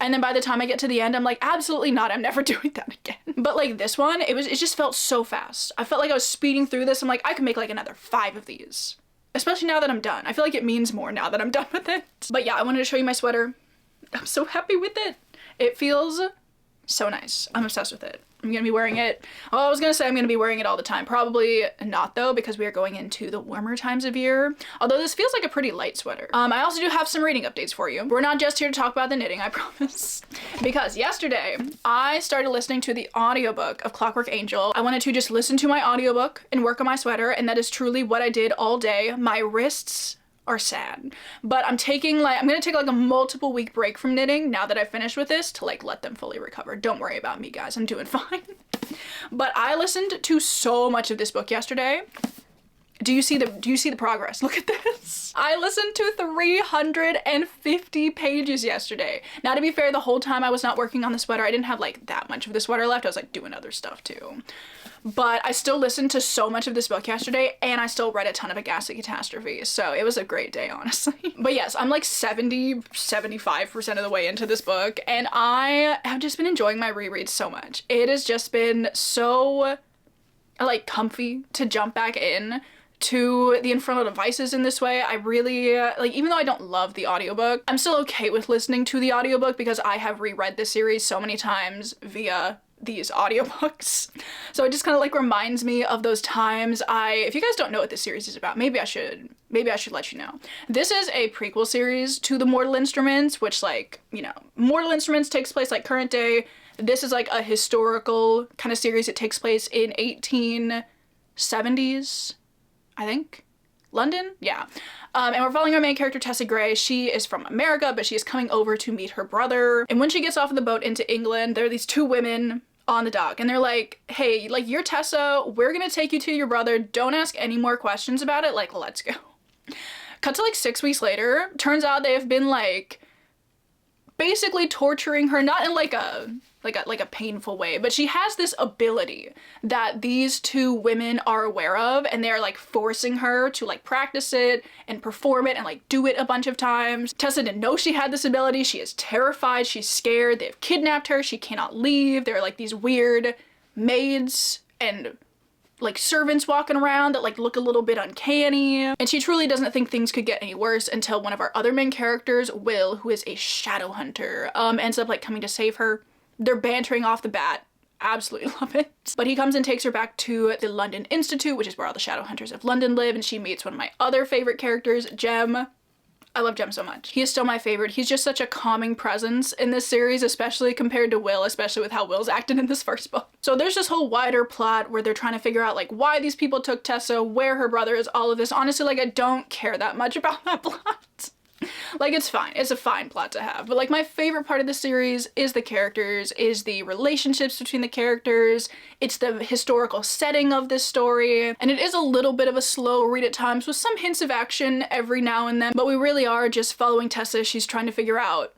And then by the time I get to the end, I'm like, absolutely not. I'm never doing that again. But like this one, it just felt so fast. I felt like I was speeding through this. I'm like, I could make like another 5 of these, especially now that I'm done. I feel like it means more now that I'm done with it. But yeah, I wanted to show you my sweater. I'm so happy with it. It feels so nice. I'm obsessed with it. I'm gonna be wearing it. Oh, I was gonna say I'm gonna be wearing it all the time. Probably not though, because we are going into the warmer times of year. Although this feels like a pretty light sweater. I also do have some reading updates for you. We're not just here to talk about the knitting, I promise. Because yesterday, I started listening to the audiobook of Clockwork Angel. I wanted to just listen to my audiobook and work on my sweater, and that is truly what I did all day. My wrists are sad, but I'm gonna take like a multiple week break from knitting now that I've finished with this to like let them fully recover. Don't worry about me, guys. I'm doing fine. But I listened to so much of this book yesterday. Do you see the progress? Look at this. I listened to 350 pages yesterday. Now, to be fair, the whole time I was not working on the sweater, I didn't have like that much of the sweater left. I was like doing other stuff too. But I still listened to so much of this book yesterday and I still read a ton of A Ghastly Catastrophe. So it was a great day, honestly. But yes, I'm like 75% of the way into this book and I have just been enjoying my rereads so much. It has just been so like comfy to jump back in to the Infernal Devices in this way. I really, like, even though I don't love the audiobook, I'm still okay with listening to the audiobook because I have reread this series so many times via these audiobooks. So it just kind of like reminds me of those times. If you guys don't know what this series is about, maybe I should let you know. This is a prequel series to the Mortal Instruments, which like, you know, Mortal Instruments takes place like current day. This is like a historical kind of series. It takes place in 1870s. I think. London? Yeah. And we're following our main character, Tessa Gray. She is from America, but she is coming over to meet her brother. And when she gets off of the boat into England, there are these 2 women on the dock. And they're like, hey, like, you're Tessa. We're gonna take you to your brother. Don't ask any more questions about it. Like, let's go. Cut to like 6 weeks later, turns out they have been like basically torturing her, not in like a painful way, but she has this ability that these two women are aware of, and they're like forcing her to like practice it and perform it and like do it a bunch of times. Tessa didn't know she had this ability. She is terrified. She's scared. They've kidnapped her. She cannot leave. There are like these weird maids and like servants walking around that like look a little bit uncanny. And she truly doesn't think things could get any worse until one of our other main characters, Will, who is a shadow hunter, ends up like coming to save her. They're bantering off the bat. Absolutely love it. But he comes and takes her back to the London Institute, which is where all the shadow hunters of London live, and she meets one of my other favorite characters, Jem. I love Jem so much. He is still my favorite. He's just such a calming presence in this series, especially compared to Will, especially with how Will's acted in this first book. So there's this whole wider plot where they're trying to figure out like why these people took Tessa, where her brother is, all of this. Honestly, like I don't care that much about that plot. Like it's fine. It's a fine plot to have. But like my favorite part of the series is the characters, is the relationships between the characters. It's the historical setting of this story. And it is a little bit of a slow read at times with some hints of action every now and then. But we really are just following Tessa. She's trying to figure out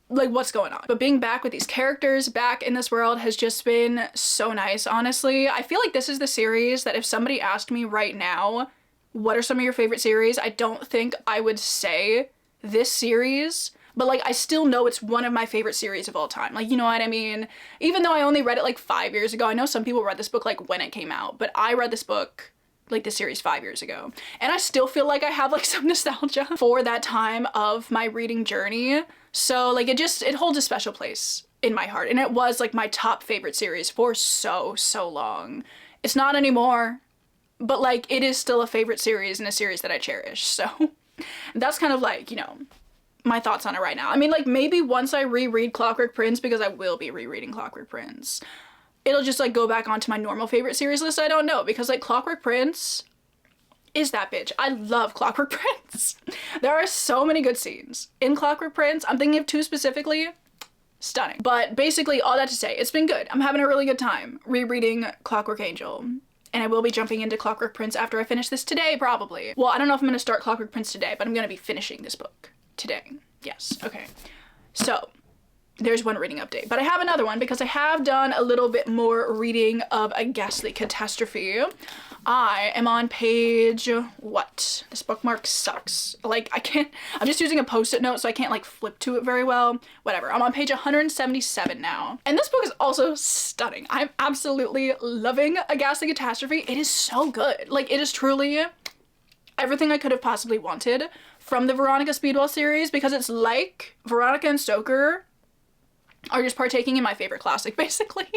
like what's going on. But being back with these characters, back in this world, has just been so nice, honestly. I feel like this is the series that if somebody asked me right now, what are some of your favorite series? I don't think I would say this series, but like I still know it's one of my favorite series of all time. Like, you know what I mean? Even though I only read it like 5 years ago, I know some people read this book like when it came out, but I read this book, like the series 5 years ago. And I still feel like I have like some nostalgia for that time of my reading journey. So like it holds a special place in my heart. And it was like my top favorite series for so long. It's not anymore. But like it is still a favorite series and a series that I cherish. So that's kind of like, you know, my thoughts on it right now. I mean, like maybe once I reread Clockwork Prince, because I will be rereading Clockwork Prince, it'll just like go back onto my normal favorite series list. I don't know, because like Clockwork Prince is that bitch. I love Clockwork Prince. There are so many good scenes in Clockwork Prince. I'm thinking of 2 specifically. Stunning. But basically all that to say, it's been good. I'm having a really good time rereading Clockwork Angel. And I will be jumping into Clockwork Prince after I finish this today, probably. Well, I don't know if I'm going to start Clockwork Prince today, but I'm going to be finishing this book today. Yes, okay. So, there's one reading update. But I have another one because I have done a little bit more reading of A Ghastly Catastrophe. I am on page, what? This bookmark sucks. Like, I'm just using a post-it note so I can't like flip to it very well. Whatever, I'm on page 177 now. And this book is also stunning. I'm absolutely loving A Ghastly Catastrophe. It is so good. Like, it is truly everything I could have possibly wanted from the Veronica Speedwell series, because it's like Veronica and Stoker are just partaking in my favorite classic, basically.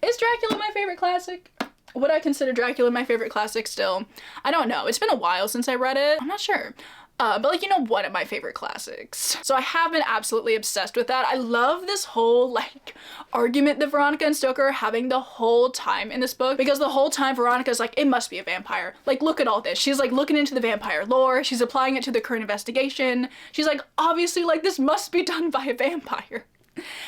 Is Dracula my favorite classic? Would I consider Dracula my favorite classic still? I don't know. It's been a while since I read it. I'm not sure. But like, you know, one of my favorite classics. So I have been absolutely obsessed with that. I love this whole like argument that Veronica and Stoker are having the whole time in this book, because the whole time Veronica's like, it must be a vampire. Like, look at all this. She's like looking into the vampire lore. She's applying it to the current investigation. She's like, obviously like this must be done by a vampire.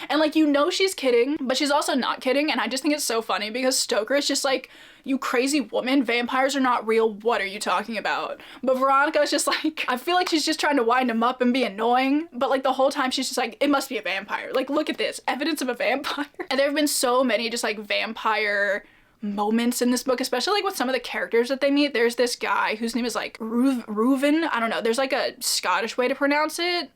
And like, you know, she's kidding, but she's also not kidding. And I just think it's so funny because Stoker is just like, you crazy woman, vampires are not real. What are you talking about? But Veronica is just like, I feel like she's just trying to wind him up and be annoying. But like the whole time she's just like, it must be a vampire. Like, look at this, evidence of a vampire. And there have been so many just like vampire moments in this book, especially like with some of the characters that they meet. There's this guy whose name is like Reuven. I don't know. There's like a Scottish way to pronounce it.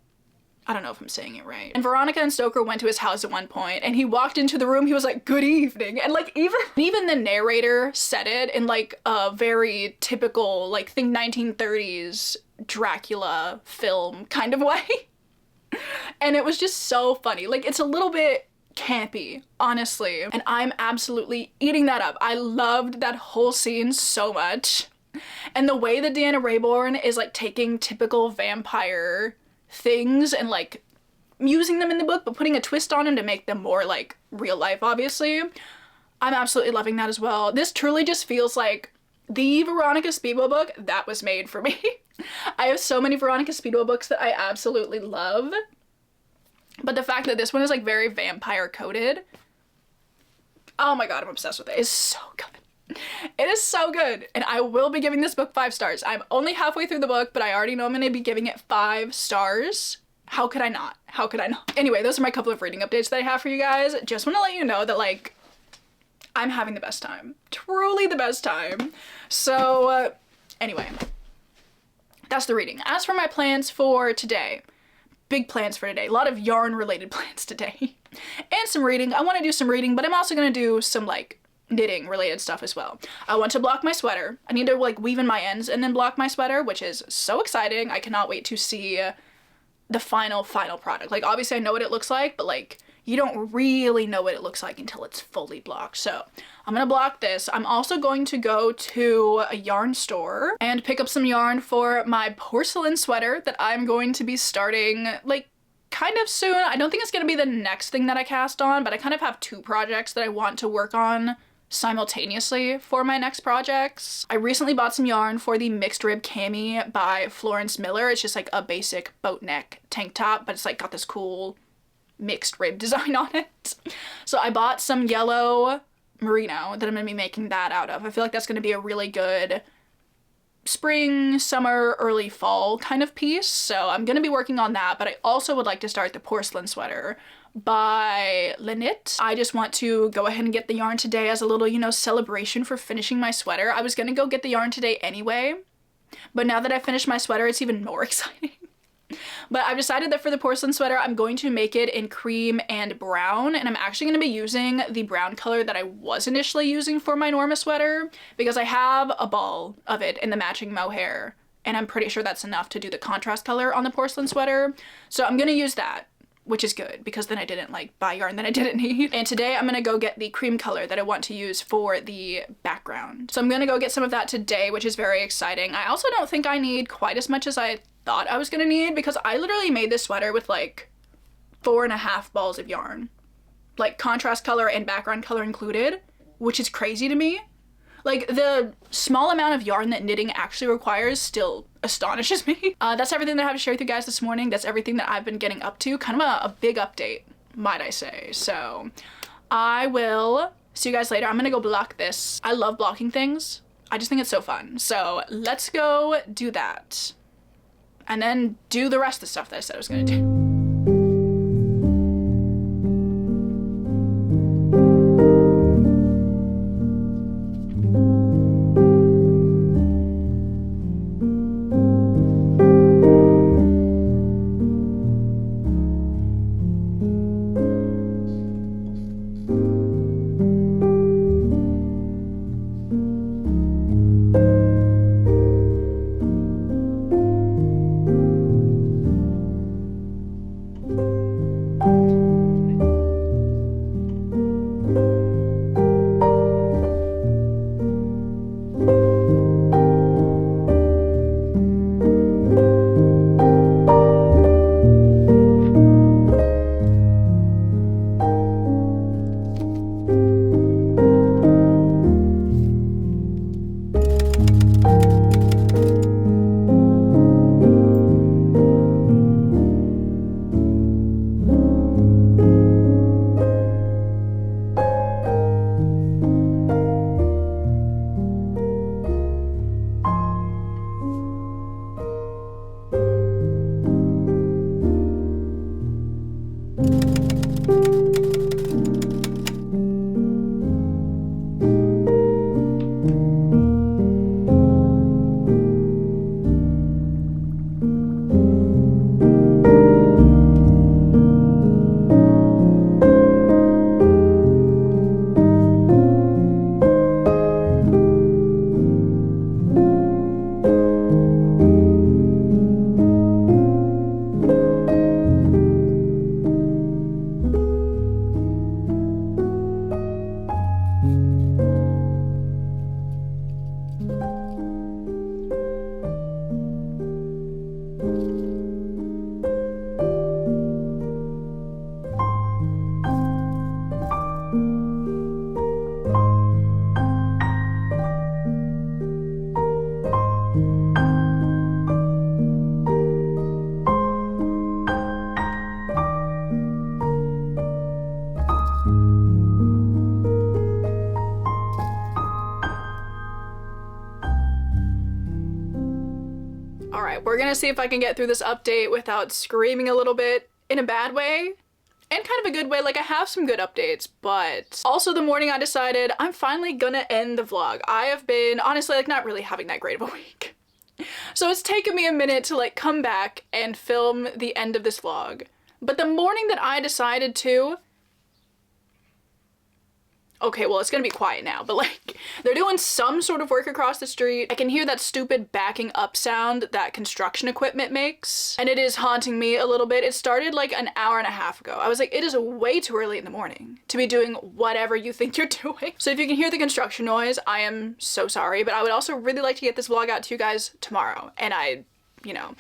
I don't know if I'm saying it right. And Veronica and Stoker went to his house at one point, and he walked into the room, he was like, good evening. And like, even the narrator said it in like a very typical, like, think 1930s Dracula film kind of way. And it was just so funny. Like, it's a little bit campy, honestly. And I'm absolutely eating that up. I loved that whole scene so much. And the way that Deanna Raybourn is like taking typical vampire things and like using them in the book but putting a twist on them to make them more like real life, obviously. I'm absolutely loving that as well. This truly just feels like the Veronica Speedwell book that was made for me. I have so many Veronica Speedwell books that I absolutely love, but the fact that this one is like very vampire coded, oh my god, I'm obsessed with it. It's so good. It is so good, and I will be giving this book 5 stars. I'm only halfway through the book, but I already know I'm going to be giving it 5 stars. How could I not? How could I not? Anyway, those are my couple of reading updates that I have for you guys. Just want to let you know that, like, I'm having the best time. Truly the best time. So, anyway, that's the reading. As for my plans for today, big plans for today. A lot of yarn-related plans today. And some reading. I want to do some reading, but I'm also going to do some, like, knitting related stuff as well. I want to block my sweater. I need to, like, weave in my ends and then block my sweater, which is so exciting. I cannot wait to see the final product. Like, obviously I know what it looks like, but, like, you don't really know what it looks like until it's fully blocked. So I'm gonna block this. I'm also going to go to a yarn store and pick up some yarn for my porcelain sweater that I'm going to be starting, like, kind of soon. I don't think it's gonna be the next thing that I cast on, but I kind of have 2 projects that I want to work on simultaneously for my next projects. I recently bought some yarn for the mixed rib cami by Florence Miller. It's just like a basic boat neck tank top, but it's like got this cool mixed rib design on it. So I bought some yellow merino that I'm gonna be making that out of. I feel like that's gonna be a really good spring, summer, early fall kind of piece. So I'm gonna be working on that, but I also would like to start the porcelain sweater by Lynette. I just want to go ahead and get the yarn today as a little, you know, celebration for finishing my sweater. I was gonna go get the yarn today anyway, but now that I finished my sweater, it's even more exciting. But I've decided that for the porcelain sweater, I'm going to make it in cream and brown, and I'm actually going to be using the brown color that I was initially using for my Norma sweater, because I have a ball of it in the matching mohair, and I'm pretty sure that's enough to do the contrast color on the porcelain sweater. So I'm going to use that, which is good, because then I didn't, like, buy yarn that I didn't need. And today I'm going to go get the cream color that I want to use for the background. So I'm going to go get some of that today, which is very exciting. I also don't think I need quite as much as I thought I was gonna need, because I literally made this sweater with like 4.5 balls of yarn, like contrast color and background color included, which is crazy to me. Like, the small amount of yarn that knitting actually requires still astonishes me. That's everything that I have to share with you guys this morning. That's everything that I've been getting up to. Kind of a big update, might I say. So I will see you guys later. I'm gonna go block this. I love blocking things. I just think it's so fun. So let's go do that. And then do the rest of the stuff that I said I was gonna do. gonna see if I can get through this update without screaming a little bit in a bad way. And kind of a good way, like I have some good updates, but also the morning I decided I'm finally gonna end the vlog. I have been, honestly, like not really having that great of a week. So it's taken me a minute to like come back and film the end of this vlog. But the morning that I decided to, okay, well, it's gonna be quiet now, but like, they're doing some sort of work across the street. I can hear that stupid backing up sound that construction equipment makes, and it is haunting me a little bit. It started like an hour and a half ago. I was like, it is way too early in the morning to be doing whatever you think you're doing. So if you can hear the construction noise, I am so sorry, but I would also really like to get this vlog out to you guys tomorrow, and you know,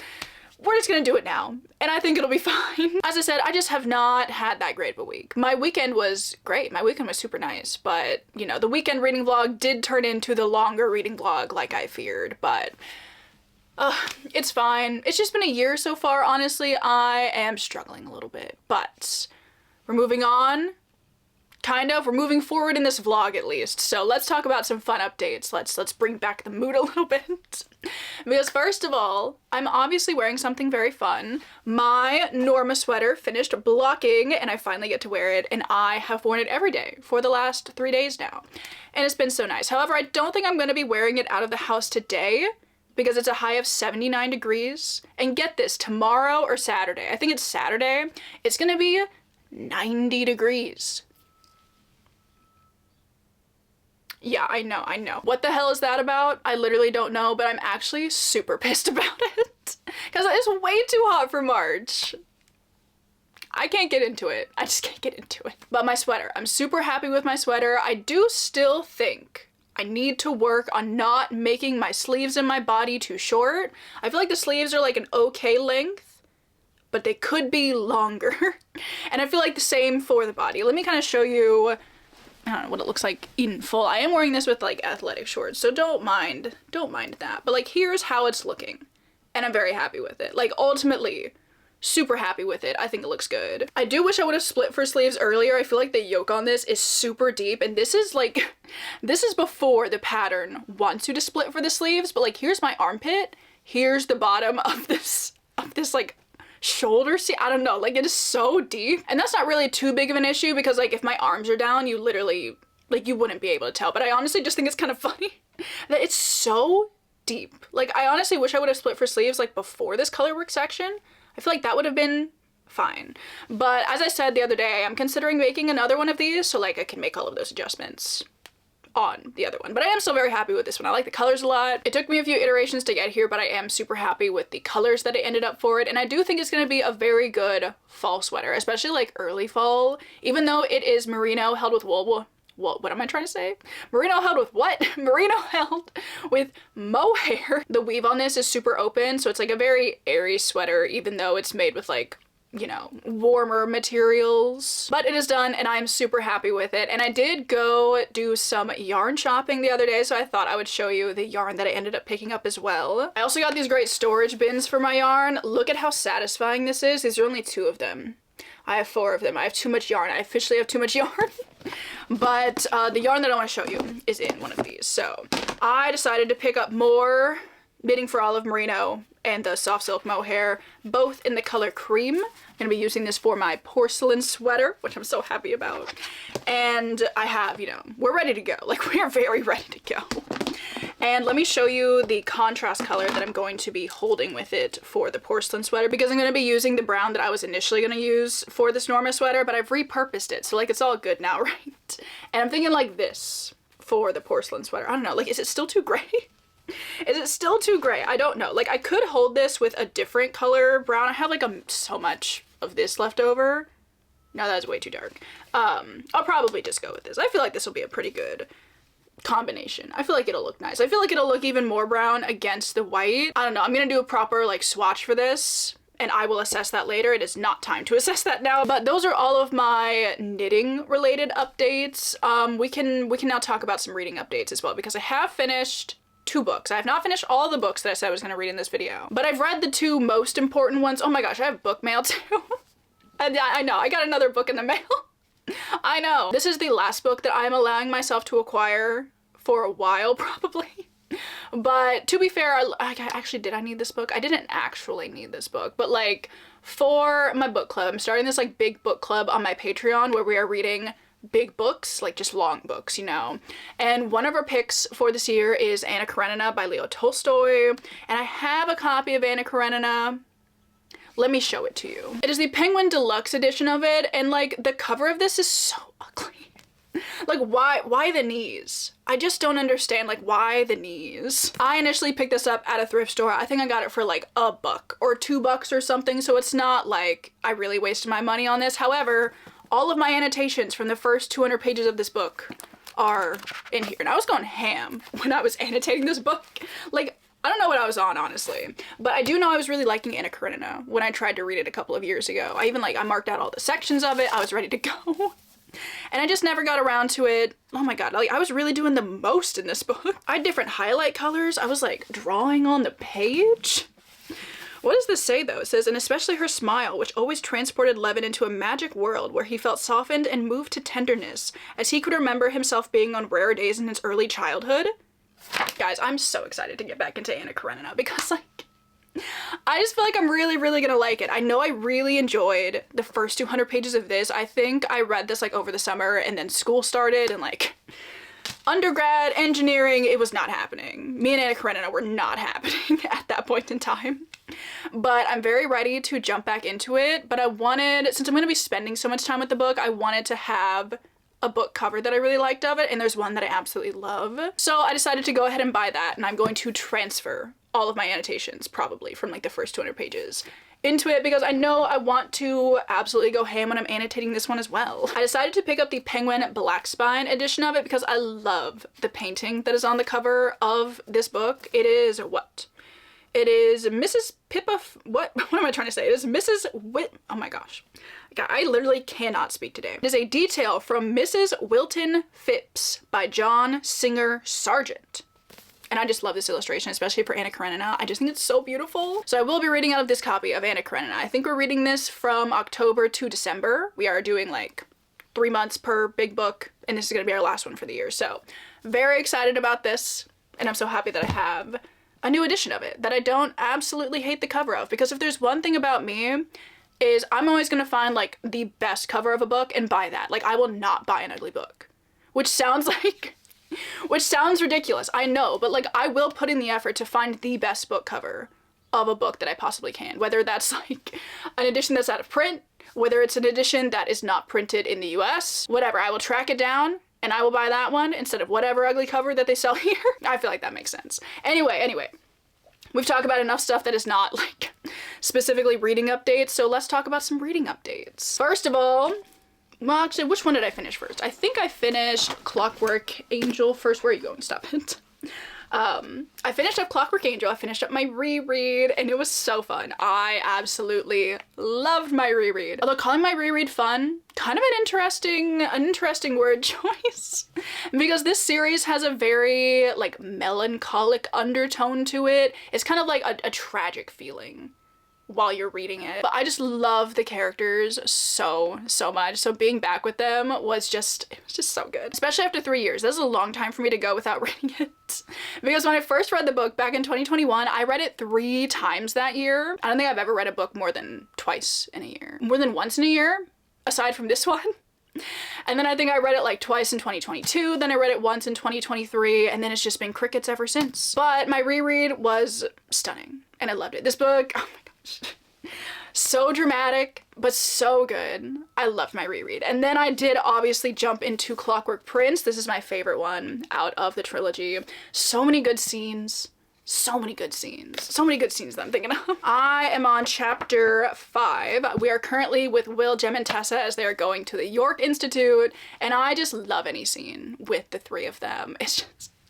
we're just gonna do it now, and I think it'll be fine. As I said, I just have not had that great of a week. My weekend was great. My weekend was super nice, but, you know, the weekend reading vlog did turn into the longer reading vlog like I feared, but it's fine. It's just been a year so far, honestly. I am struggling a little bit, but we're moving on. Kind of. We're moving forward in this vlog at least. So let's talk about some fun updates. Let's bring back the mood a little bit. Because first of all, I'm obviously wearing something very fun. My Norma sweater finished blocking and I finally get to wear it, and I have worn it every day for the last 3 days now. And it's been so nice. However, I don't think I'm going to be wearing it out of the house today because it's a high of 79 degrees. And get this, tomorrow or Saturday, I think it's Saturday, it's going to be 90 degrees. Yeah, I know. What the hell is that about? I literally don't know, but I'm actually super pissed about it. Because it's way too hot for March. I can't get into it. I just can't get into it. But my sweater, I'm super happy with my sweater. I do still think I need to work on not making my sleeves in my body too short. I feel like the sleeves are like an okay length, but they could be longer. And I feel like the same for the body. Let me kind of show you, I don't know what it looks like in full. I am wearing this with like athletic shorts, so don't mind that. But like, here's how it's looking, and I'm very happy with it. Like, ultimately, super happy with it. I think it looks good. I do wish I would have split for sleeves earlier. I feel like the yoke on this is super deep, and this is like, this is before the pattern wants you to split for the sleeves, but like, here's my armpit, here's the bottom of this like shoulder, see, I don't know, like it is so deep, and that's not really too big of an issue because like if my arms are down, you literally, like, you wouldn't be able to tell. But I honestly just think it's kind of funny that it's so deep. Like, I honestly wish I would have split for sleeves like before this color work section. I feel like that would have been fine. But as I said the other day, I'm considering making another one of these so like I can make all of those adjustments on the other one. But I am still very happy with this one. I like the colors a lot. It took me a few iterations to get here, but I am super happy with the colors that it ended up for it, and I do think it's going to be a very good fall sweater, especially like early fall. Even though it is merino held with wool, what am I trying to say? Merino held with what? Merino held with mohair. The weave on this is super open, so it's like a very airy sweater, even though it's made with like, you know, warmer materials. But it is done and I'm super happy with it. And I did go do some yarn shopping the other day, so I thought I would show you the yarn that I ended up picking up as well. I also got these great storage bins for my yarn. Look at how satisfying this is. These are only 2 of them. I have 4 of them. I have too much yarn. I officially have too much yarn. But the yarn that I want to show you is in one of these. So I decided to pick up more Knitting for Olive merino and the soft silk mohair, both in the color cream. I'm gonna be using this for my porcelain sweater, which I'm so happy about. And I have, you know, we're ready to go. Like, we are very ready to go. And let me show you the contrast color that I'm going to be holding with it for the porcelain sweater, because I'm going to be using the brown that I was initially going to use for this Norma sweater, but I've repurposed it, so like it's all good now, right? And I'm thinking like this for the porcelain sweater. I don't know, like, is it still too gray? Is it still too gray? I don't know. Like, I could hold this with a different color brown. I have like so much of this left over. No, that's way too dark. I'll probably just go with this. I feel like this will be a pretty good combination. I feel like it'll look nice. I feel like it'll look even more brown against the white. I don't know. I'm gonna do a proper like swatch for this, and I will assess that later. It is not time to assess that now. But those are all of my knitting related updates. We can now talk about some reading updates as well, because I have finished 2 books. I have not finished all the books that I said I was going to read in this video, but I've read the 2 most important ones. Oh my gosh, I have book mail too. And I know, I got another book in the mail. I know. This is the last book that I'm allowing myself to acquire for a while, probably. But to be fair, did I need this book? I didn't actually need this book, but like for my book club, I'm starting this like big book club on my Patreon where we are reading big books, like just long books, you know. And one of our picks for this year is Anna Karenina by Leo Tolstoy, and I have a copy of Anna Karenina. Let me show it to you. It is the Penguin Deluxe edition of it, and like the cover of this is so ugly. Like why the knees? I just don't understand, like, why the knees? I initially picked this up at a thrift store. I think I got it for like $1 or $2 or something, so it's not like I really wasted my money on this. However, all of my annotations from the first 200 pages of this book are in here. And I was going ham when I was annotating this book. Like, I don't know what I was on, honestly. But I do know I was really liking Anna Karenina when I tried to read it a couple of years ago. I marked out all the sections of it. I was ready to go. And I just never got around to it. Oh my god, like I was really doing the most in this book. I had different highlight colors. I was like drawing on the page. What does this say though? It says, and especially her smile, which always transported Levin into a magic world where he felt softened and moved to tenderness, as he could remember himself being on rare days in his early childhood. Guys, I'm so excited to get back into Anna Karenina because like, I just feel like I'm really, really gonna like it. I know I really enjoyed the first 200 pages of this. I think I read this like over the summer and then school started and like undergrad, engineering, it was not happening. Me and Anna Karenina were not happening at that point in time. But I'm very ready to jump back into it. But I wanted, since I'm gonna be spending so much time with the book, I wanted to have a book cover that I really liked of it, and there's one that I absolutely love. So I decided to go ahead and buy that, and I'm going to transfer all of my annotations, probably, from like the first 200 pages into it because I know I want to absolutely go ham when I'm annotating this one as well. I decided to pick up the Penguin Black Spine edition of it because I love the painting that is on the cover of this book. It is what? It is Mrs. Pippa, what am I trying to say? It is Mrs. Oh my gosh. I literally cannot speak today. It is a detail from Mrs. Wilton Phipps by John Singer Sargent. And I just love this illustration, especially for Anna Karenina. I just think it's so beautiful. So I will be reading out of this copy of Anna Karenina. I think we're reading this from October to December. We are doing like 3 months per big book, and this is gonna be our last one for the year. So very excited about this, and I'm so happy that I have a new edition of it that I don't absolutely hate the cover of, because if there's one thing about me is I'm always gonna find like the best cover of a book and buy that. Like I will not buy an ugly book, which sounds ridiculous, I know, but like I will put in the effort to find the best book cover of a book that I possibly can, whether that's like an edition that's out of print, whether it's an edition that is not printed in the US, whatever, I will track it down and I will buy that one instead of whatever ugly cover that they sell here. I feel like that makes sense. Anyway, we've talked about enough stuff that is not like specifically reading updates, so let's talk about some reading updates. First of all, well, actually, which one did I finish first? I think I finished Clockwork Angel first. Where are you going? Stop it. I finished up Clockwork Angel. I finished up my reread, and it was so fun. I absolutely loved my reread. Although calling my reread fun, kind of an interesting word choice, because this series has a very like melancholic undertone to it. It's kind of like a tragic feeling while you're reading it. But I just love the characters so much. So being back with them was just so good. Especially after 3 years. This is a long time for me to go without reading it. Because when I first read the book back in 2021, I read it 3 times that year. I don't think I've ever read a book more than twice in a year. More than once in a year, aside from this one. And then I think I read it like twice in 2022, then I read it once in 2023, and then it's just been crickets ever since. But my reread was stunning, and I loved it. This book, oh my gosh, so dramatic, but so good. I loved my reread. And then I did obviously jump into Clockwork Prince. This is my favorite one out of the trilogy. So many good scenes. So many good scenes that I'm thinking of. I am on chapter 5. We are currently with Will, Jem, and Tessa as they are going to the York Institute, and I just love any scene with the 3 of them.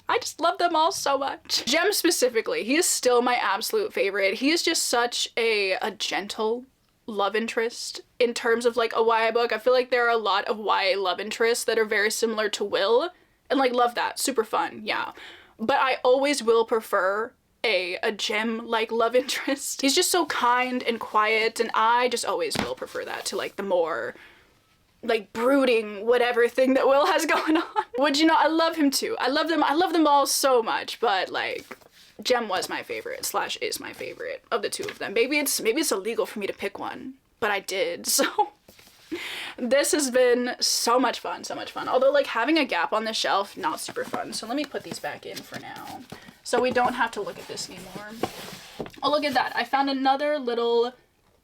I just love them all so much. Jem specifically, he is still my absolute favorite. He is just such a gentle love interest in terms of like a YA book. I feel like there are a lot of YA love interests that are very similar to Will, and like love that, super fun, yeah. But I always will prefer a Jem-like love interest. He's just so kind and quiet, and I just always will prefer that to like the more like brooding whatever thing that Will has going on. Which, you know, I love him too. I love them all so much, but like Jem was my favorite slash is my favorite of the two of them. Maybe it's illegal for me to pick one, but I did. So this has been so much fun, so much fun. Although like having a gap on the shelf, not super fun. So let me put these back in for now, so we don't have to look at this anymore. Oh, look at that. I found another little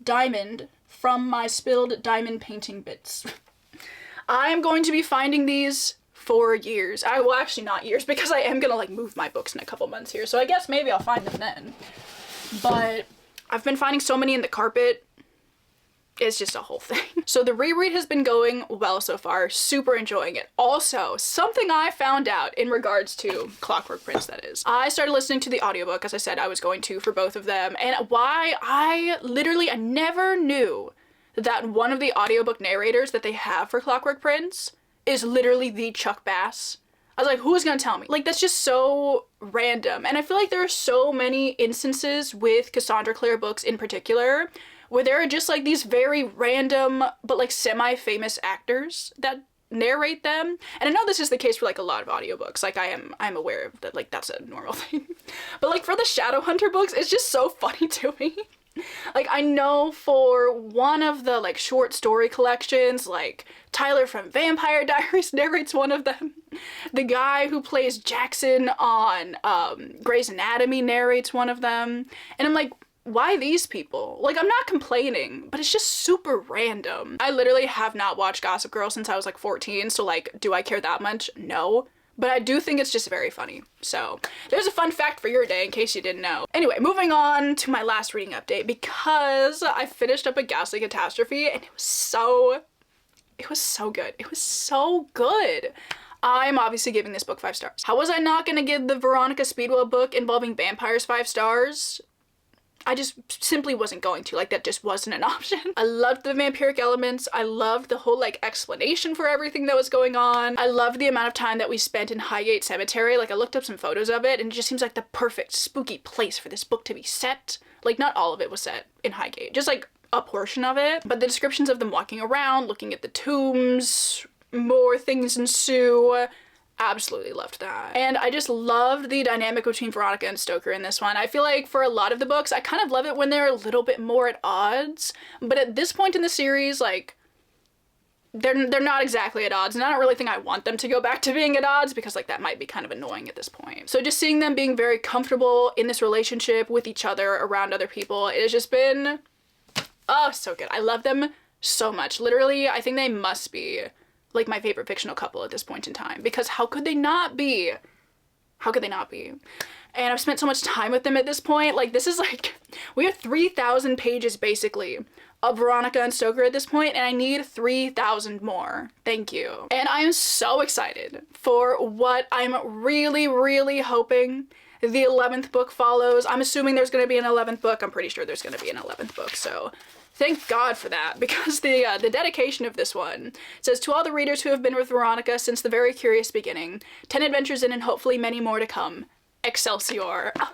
diamond from my spilled diamond painting bits. I'm going to be finding these for years. Well, actually not years, because I am gonna like move my books in a couple months here, so I guess maybe I'll find them then. But I've been finding so many in the carpet. It's just a whole thing. So the reread has been going well so far, super enjoying it. Also, something I found out in regards to Clockwork Prince, that is. I started listening to the audiobook, as I said I was going to for both of them, and why I never knew that one of the audiobook narrators that they have for Clockwork Prince is literally the Chuck Bass. I was like, who's gonna tell me? Like, that's just so random. And I feel like there are so many instances with Cassandra Clare books in particular where there are just like these very random but like semi-famous actors that narrate them. And I know this is the case for like a lot of audiobooks. Like I'm aware of that, like that's a normal thing. But like for the Shadowhunter books, it's just so funny to me. Like, I know for one of the like short story collections, like Tyler from Vampire Diaries narrates one of them. The guy who plays Jackson on Grey's Anatomy narrates one of them. And I'm like, why these people? Like, I'm not complaining, but it's just super random. I literally have not watched Gossip Girl since I was like 14, so like, do I care that much? No. But I do think it's just very funny. So there's a fun fact for your day in case you didn't know. Anyway, moving on to my last reading update, because I finished up A Ghastly Catastrophe and it was so good. It was so good. I'm obviously giving this book 5 stars. How was I not gonna give the Veronica Speedwell book involving vampires 5 stars? I just simply wasn't going to. Like, that just wasn't an option. I loved the vampiric elements. I loved the whole like explanation for everything that was going on. I loved the amount of time that we spent in Highgate Cemetery. Like, I looked up some photos of it and it just seems like the perfect spooky place for this book to be set. Like, not all of it was set in Highgate, just like a portion of it. But the descriptions of them walking around, looking at the tombs, more things ensue. Absolutely loved that. And I just loved the dynamic between Veronica and Stoker in this one. I feel like for a lot of the books, I kind of love it when they're a little bit more at odds. But at this point in the series, like, they're not exactly at odds. And I don't really think I want them to go back to being at odds, because like that might be kind of annoying at this point. So just seeing them being very comfortable in this relationship with each other, around other people, it has just been, oh, so good. I love them so much. Literally, I think they must be like my favorite fictional couple at this point in time, because how could they not be? How could they not be? And I've spent so much time with them at this point. Like, this is like, we have 3,000 pages basically of Veronica and Stoker at this point, and I need 3,000 more. Thank you. And I am so excited for what I'm really, really hoping the 11th book follows. I'm assuming there's going to be an 11th book. I'm pretty sure there's going to be an 11th book, so thank God for that, because the dedication of this one says, to all the readers who have been with Veronica since the very curious beginning, 10 adventures in and hopefully many more to come. Excelsior. Oh,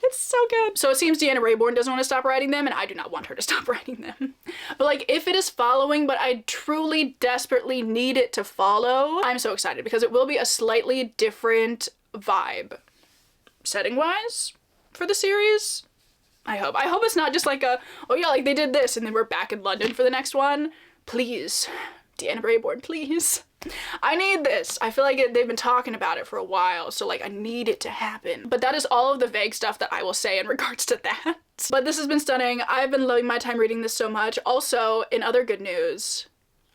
it's so good. So it seems Deanna Raybourn doesn't want to stop writing them, and I do not want her to stop writing them. But like, if it is following, but I truly desperately need it to follow, I'm so excited, because it will be a slightly different vibe, setting-wise, for the series. I hope it's not just like a, oh yeah, like they did this and then we're back in London for the next one. Please, Deanna Raybourn, please. I need this. I feel like they've been talking about it for a while, so like I need it to happen. But that is all of the vague stuff that I will say in regards to that. But this has been stunning. I've been loving my time reading this so much. Also, in other good news,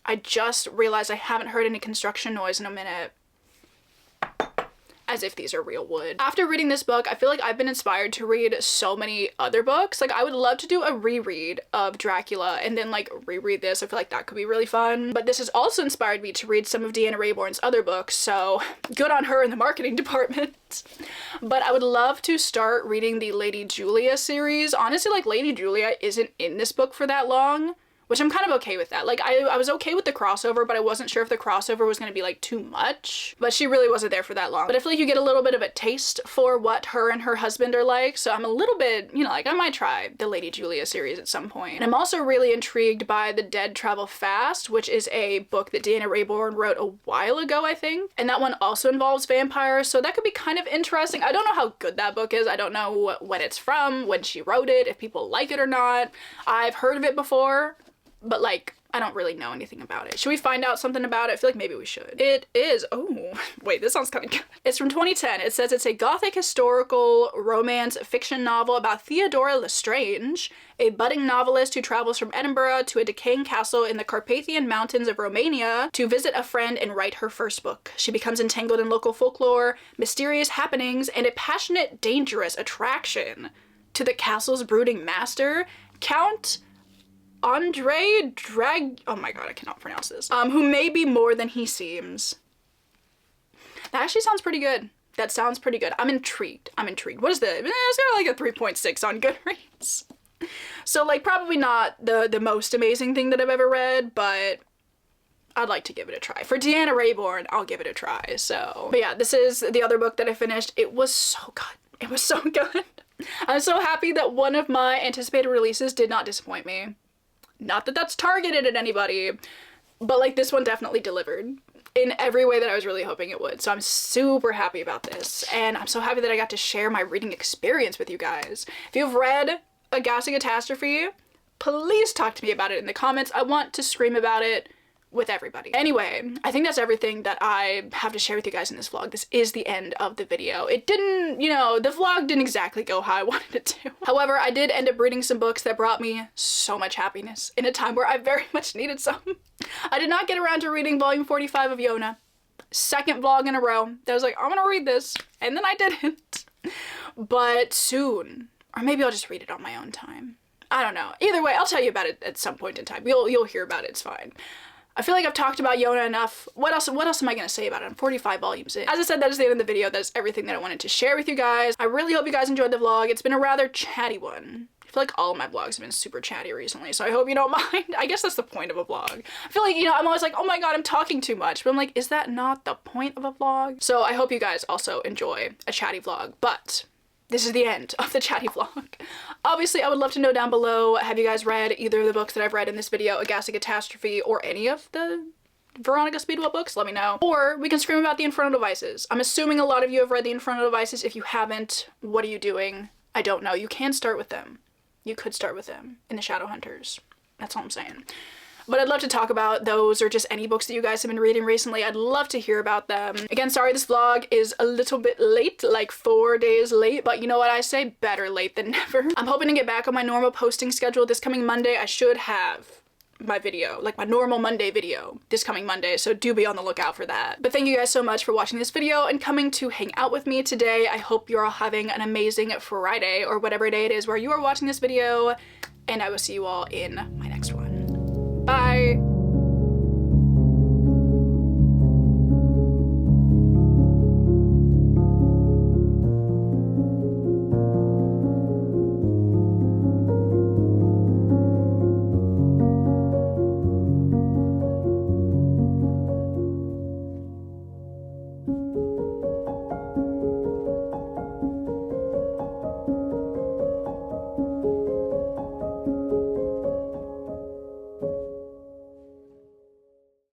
I just realized I haven't heard any construction noise in a minute. As if these are real wood. After reading this book, I feel like I've been inspired to read so many other books. Like, I would love to do a reread of Dracula and then like reread this. I feel like that could be really fun. But this has also inspired me to read some of Deanna Raybourn's other books, so good on her in the marketing department. But I would love to start reading the Lady Julia series. Honestly, like, Lady Julia isn't in this book for that long, which I'm kind of okay with that. Like, I was okay with the crossover, but I wasn't sure if the crossover was going to be like too much. But she really wasn't there for that long. But I feel like you get a little bit of a taste for what her and her husband are like. So I'm a little bit, you know, like I might try the Lady Julia series at some point. And I'm also really intrigued by The Dead Travel Fast, which is a book that Deanna Raybourn wrote a while ago, I think. And that one also involves vampires. So that could be kind of interesting. I don't know how good that book is. I don't know when it's from, when she wrote it, if people like it or not. I've heard of it before, but like, I don't really know anything about it. Should we find out something about it? I feel like maybe we should. It is, oh, wait, this sounds kind of good. It's from 2010. It says it's a gothic historical romance fiction novel about Theodora Lestrange, a budding novelist who travels from Edinburgh to a decaying castle in the Carpathian Mountains of Romania to visit a friend and write her first book. She becomes entangled in local folklore, mysterious happenings, and a passionate, dangerous attraction to the castle's brooding master, Count Andre oh my god, I cannot pronounce this, who may be more than he seems. That actually sounds pretty good. That sounds pretty good. I'm intrigued. What is the, it's got like a 3.6 on Goodreads. So like probably not the most amazing thing that I've ever read, but I'd like to give it a try. For Deanna Raybourn, I'll give it a try, so. But yeah, this is the other book that I finished. It was so good. It was so good. I'm so happy that one of my anticipated releases did not disappoint me. Not that that's targeted at anybody, but like this one definitely delivered in every way that I was really hoping it would. So I'm super happy about this, and I'm so happy that I got to share my reading experience with you guys. If you've read A Ghastly Catastrophe, please talk to me about it in the comments. I want to scream about it with everybody. Anyway, I think that's everything that I have to share with you guys in this vlog. This is the end of the video. It didn't, you know, the vlog didn't exactly go how I wanted it to. However, I did end up reading some books that brought me so much happiness in a time where I very much needed some. I did not get around to reading volume 45 of Yona. Second vlog in a row that I was like, I'm gonna read this, and then I didn't. But soon, or maybe I'll just read it on my own time. I don't know. Either way, I'll tell you about it at some point in time. You'll hear about it, it's fine. I feel like I've talked about Yona enough. What else am I gonna say about it? I'm 45 volumes in. As I said, that is the end of the video. That is everything that I wanted to share with you guys. I really hope you guys enjoyed the vlog. It's been a rather chatty one. I feel like all of my vlogs have been super chatty recently, so I hope you don't mind. I guess that's the point of a vlog. I feel like, you know, I'm always like, oh my god, I'm talking too much. But I'm like, is that not the point of a vlog? So I hope you guys also enjoy a chatty vlog, but this is the end of the chatty vlog. Obviously, I would love to know down below, have you guys read either of the books that I've read in this video, A Ghastly Catastrophe, or any of the Veronica Speedwell books? Let me know. Or we can scream about the Infernal Devices. I'm assuming a lot of you have read the Infernal Devices. If you haven't, what are you doing? I don't know. You can start with them. You could start with them in the Shadowhunters. That's all I'm saying. But I'd love to talk about those, or just any books that you guys have been reading recently. I'd love to hear about them. Again, sorry this vlog is a little bit late, like 4 days late, but you know what I say? Better late than never. I'm hoping to get back on my normal posting schedule this coming Monday. I should have my video, like my normal Monday video, this coming Monday, so do be on the lookout for that. But thank you guys so much for watching this video and coming to hang out with me today. I hope you're all having an amazing Friday, or whatever day it is where you are watching this video, and I will see you all in my next one.